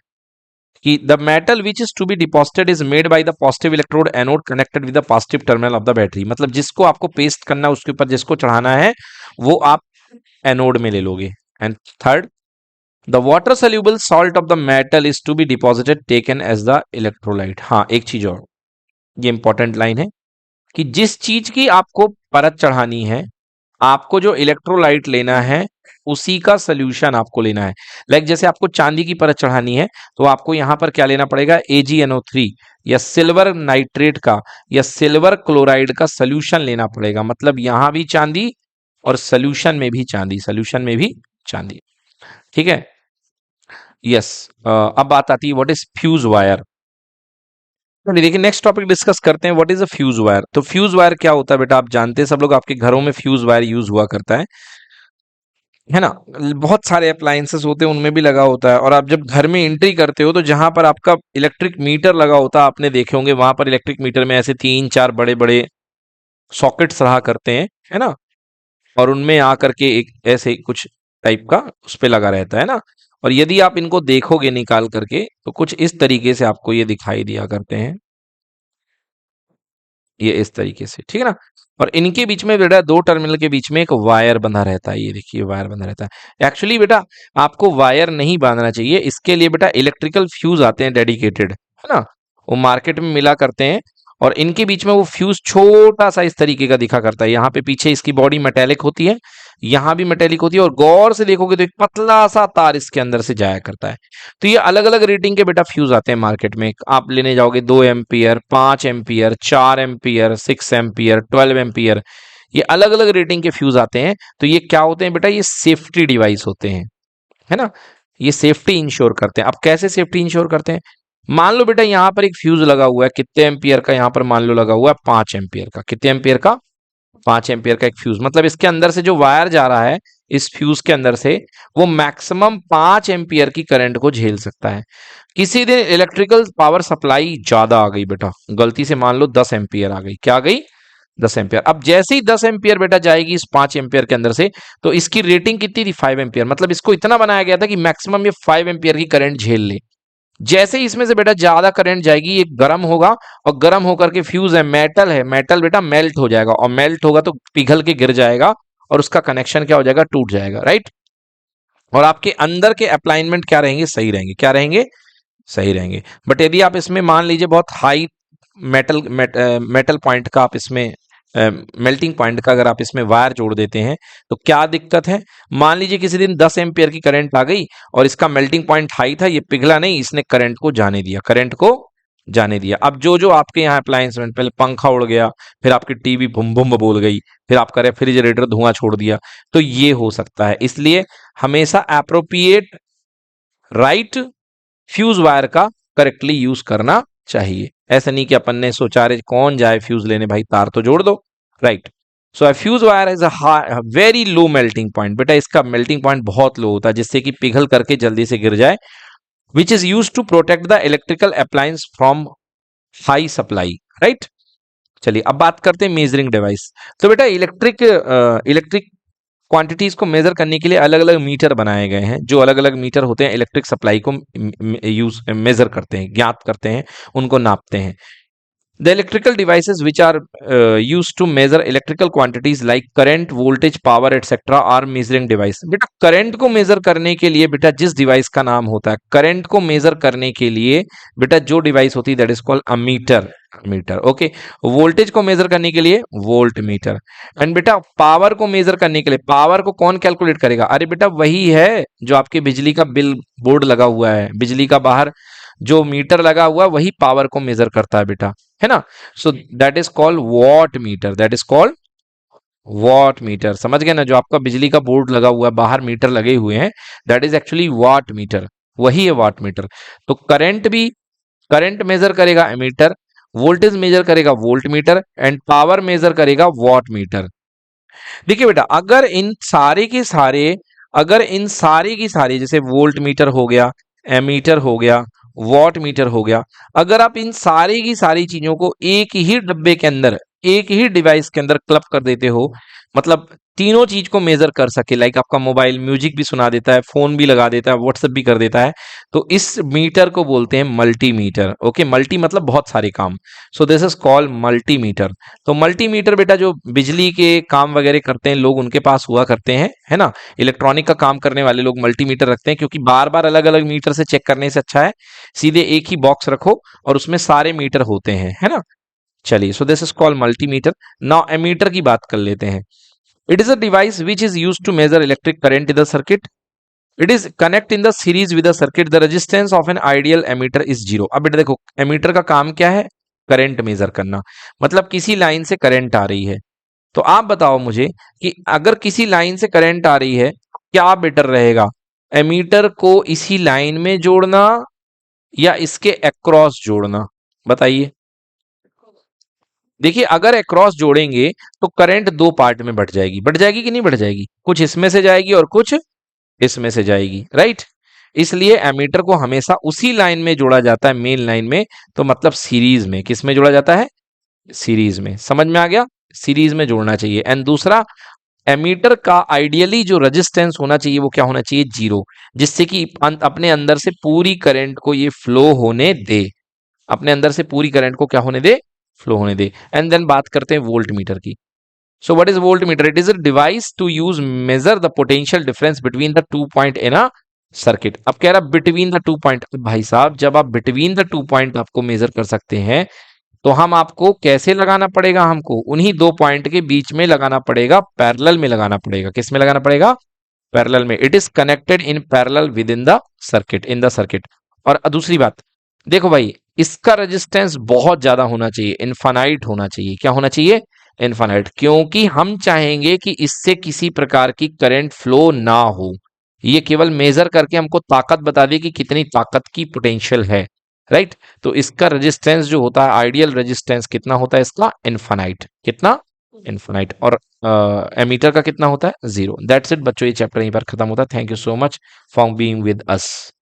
कि the metal which is to be deposited is made by the positive electrode anode connected with the positive terminal of the battery. मतलब जिसको आपको पेस्ट करना है उसके ऊपर जिसको चढ़ाना है वो आप एनोड में ले लोगे। And third, the water soluble salt of the metal is to be deposited taken as the electrolyte. हाँ एक चीज और, ये इंपॉर्टेंट लाइन है कि जिस चीज की आपको परत चढ़ानी है, आपको जो इलेक्ट्रोलाइट लेना है उसी का सोल्यूशन आपको लेना है। लाइक जैसे आपको चांदी की परत चढ़ानी है तो आपको यहां पर क्या लेना पड़ेगा? AgNO3 या सिल्वर नाइट्रेट का या सिल्वर क्लोराइड का सोल्यूशन लेना पड़ेगा। मतलब यहां भी चांदी और सोल्यूशन में भी चांदी, सोल्यूशन में भी चांदी, ठीक है। यस, अब बात आती है व्हाट इज फ्यूज वायर। देखिए नेक्स्ट टॉपिक डिस्कस करते हैं, what is a fuse wire. तो फ्यूज वायर क्या होता है बेटा, आप जानते हैं सब लोग, आपके घरों में फ्यूज वायर यूज हुआ करता है ना। बहुत सारे अप्लायंसेस होते हैं उनमें भी लगा होता है। और आप जब घर में एंट्री करते हो तो जहां पर आपका इलेक्ट्रिक मीटर लगा होता है, आपने देखे होंगे वहां पर इलेक्ट्रिक मीटर में ऐसे 3-4 बड़े बड़े सॉकेट्स रहा करते हैं, है ना। और उनमें आकर के एक ऐसे कुछ टाइप का उस पे लगा रहता है ना। और यदि आप इनको देखोगे निकाल करके तो कुछ इस तरीके से आपको ये दिखाई दिया करते हैं, ये इस तरीके से, ठीक है ना। और इनके बीच में बेटा दो टर्मिनल के बीच में एक वायर बंधा रहता है। ये देखिए वायर बंधा रहता है। एक्चुअली बेटा आपको वायर नहीं बांधना चाहिए, इसके लिए बेटा इलेक्ट्रिकल फ्यूज आते हैं डेडिकेटेड, है ना। वो मार्केट में मिला करते हैं और इनके बीच में वो फ्यूज छोटा सा इस तरीके का दिखा करता है। यहाँ पे पीछे इसकी बॉडी मेटेलिक होती है, यहाँ भी मेटेलिक होती है, और गौर से देखोगे तो एक पतला सा तार इसके अंदर से जाया करता है। तो ये अलग अलग रेटिंग के बेटा फ्यूज आते हैं मार्केट में। आप लेने जाओगे 2 ampere, 5 ampere, 4 ampere, 6 ampere, 12 ampere, ये अलग अलग रेटिंग के फ्यूज आते हैं। तो ये क्या होते हैं बेटा? ये सेफ्टी डिवाइस होते हैं, है ना। ये सेफ्टी इंश्योर करते हैं। अब कैसे सेफ्टी इंश्योर करते हैं? मान लो बेटा यहाँ पर एक फ्यूज लगा हुआ है, कितने एम्पियर का? यहाँ पर मान लो लगा हुआ है 5 एम्पियर का। कितने एम्पियर का? 5 एम्पियर का एक फ्यूज। मतलब इसके अंदर से जो वायर जा रहा है इस फ्यूज के अंदर से, वो मैक्सिमम 5 एम्पियर की करंट को झेल सकता है। किसी दिन इलेक्ट्रिकल पावर सप्लाई ज्यादा आ गई बेटा, गलती से मान लो 10 एम्पियर आ गई। क्या आ गई? 10 एम्पियर। अब जैसे ही 10 एम्पियर बेटा जाएगी इस 5 एम्पियर के अंदर से, तो इसकी रेटिंग कितनी थी? 5 एम्पियर। मतलब इसको इतना बनाया गया था कि मैक्सिमम ये 5 एम्पियर की करंट झेल ले। जैसे ही इसमें से बेटा ज्यादा करंट जाएगी, ये गर्म होगा, और गर्म होकर के फ्यूज है, मेटल बेटा मेल्ट हो जाएगा, और मेल्ट होगा तो पिघल के गिर जाएगा, और उसका कनेक्शन क्या हो जाएगा? टूट जाएगा, राइट। और आपके अंदर के अप्लाइनमेंट क्या रहेंगे? सही रहेंगे। क्या रहेंगे? सही रहेंगे। बट यदि आप इसमें मान लीजिए बहुत हाई मेटल पॉइंट का आप इसमें मेल्टिंग पॉइंट का अगर आप इसमें वायर जोड़ देते हैं, तो क्या दिक्कत है? मान लीजिए किसी दिन 10 एम्पियर की करंट आ गई और इसका मेल्टिंग पॉइंट हाई था, ये पिघला नहीं, इसने करंट को जाने दिया, करंट को जाने दिया। अब जो जो आपके यहाँ अप्लायंस में, पहले पंखा उड़ गया, फिर आपकी टीवी बुम बुम बोल गई, फिर आपका रेफ्रिजरेटर धुआं छोड़ दिया, तो ये हो सकता है। इसलिए हमेशा अप्रोप्रिएट राइट फ्यूज वायर का करेक्टली यूज करना चाहिए। ऐसा नहीं कि अपन ने सोचा अरे कौन जाए फ्यूज लेने, भाई तार तो जोड़ दो, right. So fuse wire is a very low melting point. बेटा इसका मेल्टिंग पॉइंट बहुत लो होता है, जिससे कि पिघल करके जल्दी से गिर जाए, which is use to protect the electrical appliance from high supply, right. चलिए अब बात करते हैं मेजरिंग डिवाइस। तो बेटा इलेक्ट्रिक क्वांटिटीज को मेजर करने के लिए अलग अलग मीटर बनाए गए हैं। जो अलग अलग मीटर होते हैं इलेक्ट्रिक सप्लाई को यूज मेजर करते हैं, ज्ञात करते हैं, उनको नापते हैं। The electrical devices which are used to measure electrical quantities like current, voltage, power, etc. are measuring device। बेटा करंट को मेजर करने के लिए बेटा जिस डिवाइस का नाम होता है, करंट को मेजर करने के लिए बेटा जो डिवाइस होती है that is called a meter, meter, okay. Voltage को मेजर करने के लिए वोल्ट मीटर। एंड बेटा पावर को मेजर करने के लिए, पावर को कौन कैलकुलेट करेगा? अरे बेटा वही है जो आपके बिजली का बिल बोर्ड लगा हुआ है, बिजली का बाहर जो मीटर लगा हुआ है वही पावर को मेजर करता है बेटा, है ना। So that is called watt meter, that is called watt meter. समझ गए ना? जो आपका बिजली का बोर्ड लगा हुआ है, बाहर मीटर लगे हुए हैं, that is actually watt meter, वही है वॉट मीटर। तो करंट भी, करंट मेजर करेगा एमीटर, वोल्टेज मेजर करेगा volt meter, and power measure करेगा वॉट मीटर। देखिए बेटा अगर इन सारे के सारे, अगर इन सारे की सारी, जैसे वोल्ट मीटर हो गया, एमीटर हो गया, वॉट मीटर हो गया, अगर आप इन सारी की सारी चीजों को एक ही डब्बे के अंदर, एक ही डिवाइस के अंदर क्लब कर देते हो, मतलब तीनों चीज को मेजर कर सके, लाइक आपका मोबाइल म्यूजिक भी सुना देता है, फोन भी लगा देता है, व्हाट्सएप भी कर देता है, तो इस मीटर को बोलते हैं मल्टीमीटर। ओके, मल्टी मतलब बहुत सारे काम। सो दिस इज कॉल्ड मल्टीमीटर। तो मल्टीमीटर बेटा जो बिजली के काम वगैरह करते हैं लोग, उनके पास हुआ करते हैं, है ना। इलेक्ट्रॉनिक का काम करने वाले लोग मल्टीमीटर रखते हैं, क्योंकि बार बार अलग अलग मीटर से चेक करने से अच्छा है सीधे एक ही बॉक्स रखो और उसमें सारे मीटर होते हैं, है ना। चलिए, so this is called multimeter. Now ammeter की बात कर लेते हैं। It is a device which is use to measure electric current in the circuit. It is connect in the series with the circuit. The resistance of an ideal ammeter is zero. अब बेटा देखो, ammeter का काम क्या है? Current measure करना। मतलब किसी लाइन से करंट आ रही है, तो आप बताओ मुझे कि अगर किसी लाइन से करंट आ रही है, क्या बेटर रहेगा? एमीटर को इसी लाइन में जोड़ना या इसके अक्रॉस जोड़ना? बताइए। देखिए अगर अक्रॉस जोड़ेंगे तो करंट दो पार्ट में बढ़ जाएगी, बढ़ जाएगी कि नहीं बढ़ जाएगी? कुछ इसमें से जाएगी और कुछ इसमें से जाएगी, राइट। इसलिए एमीटर को हमेशा उसी लाइन में जोड़ा जाता है, मेन लाइन में, तो मतलब सीरीज में। किस में जोड़ा जाता है? सीरीज में। समझ में आ गया? सीरीज में जोड़ना चाहिए। एंड दूसरा, एमीटर का आइडियली जो रेजिस्टेंस होना चाहिए वो क्या होना चाहिए? जीरो, जिससे कि अपने अंदर से पूरी करंट को ये फ्लो होने दे, अपने अंदर से पूरी करंट को क्या होने दे? फ्लो होने दे। एंड देन बात करते हैं वोल्ट मीटर की। So what is voltmeter? It is a device to use measure the potential difference between the 2 point in a circuit। अब कह रहा between the 2 point। भाई साहब जब आप between the 2 point आपको मेजर कर सकते हैं, तो हम आपको कैसे लगाना पड़ेगा? हमको उन्हीं 2 पॉइंट के बीच में लगाना पड़ेगा, पैरेलल में लगाना पड़ेगा। किस में लगाना पड़ेगा? पैरेलल में। It is connected in parallel with in the circuit, in the circuit. और दूसरी बात देखो भाई, इसका रेजिस्टेंस बहुत ज्यादा होना चाहिए, इनफाइनाइट होना चाहिए। क्या होना चाहिए? इनफाइनाइट। क्योंकि हम चाहेंगे कि इससे किसी प्रकार की करंट फ्लो ना हो। ये केवल मेजर करके हमको ताकत बता दे कि कितनी ताकत की पोटेंशियल है, राइट। तो इसका रेजिस्टेंस जो होता है, आइडियल रेजिस्टेंस कितना होता है इसका? इनफाइनाइट। कितना? इनफाइनाइट। और एमीटर का कितना होता है? जीरो। दैट्स इट बच्चों, ये चैप्टर यहीं पर खत्म होता है। Thank you so much for being with us.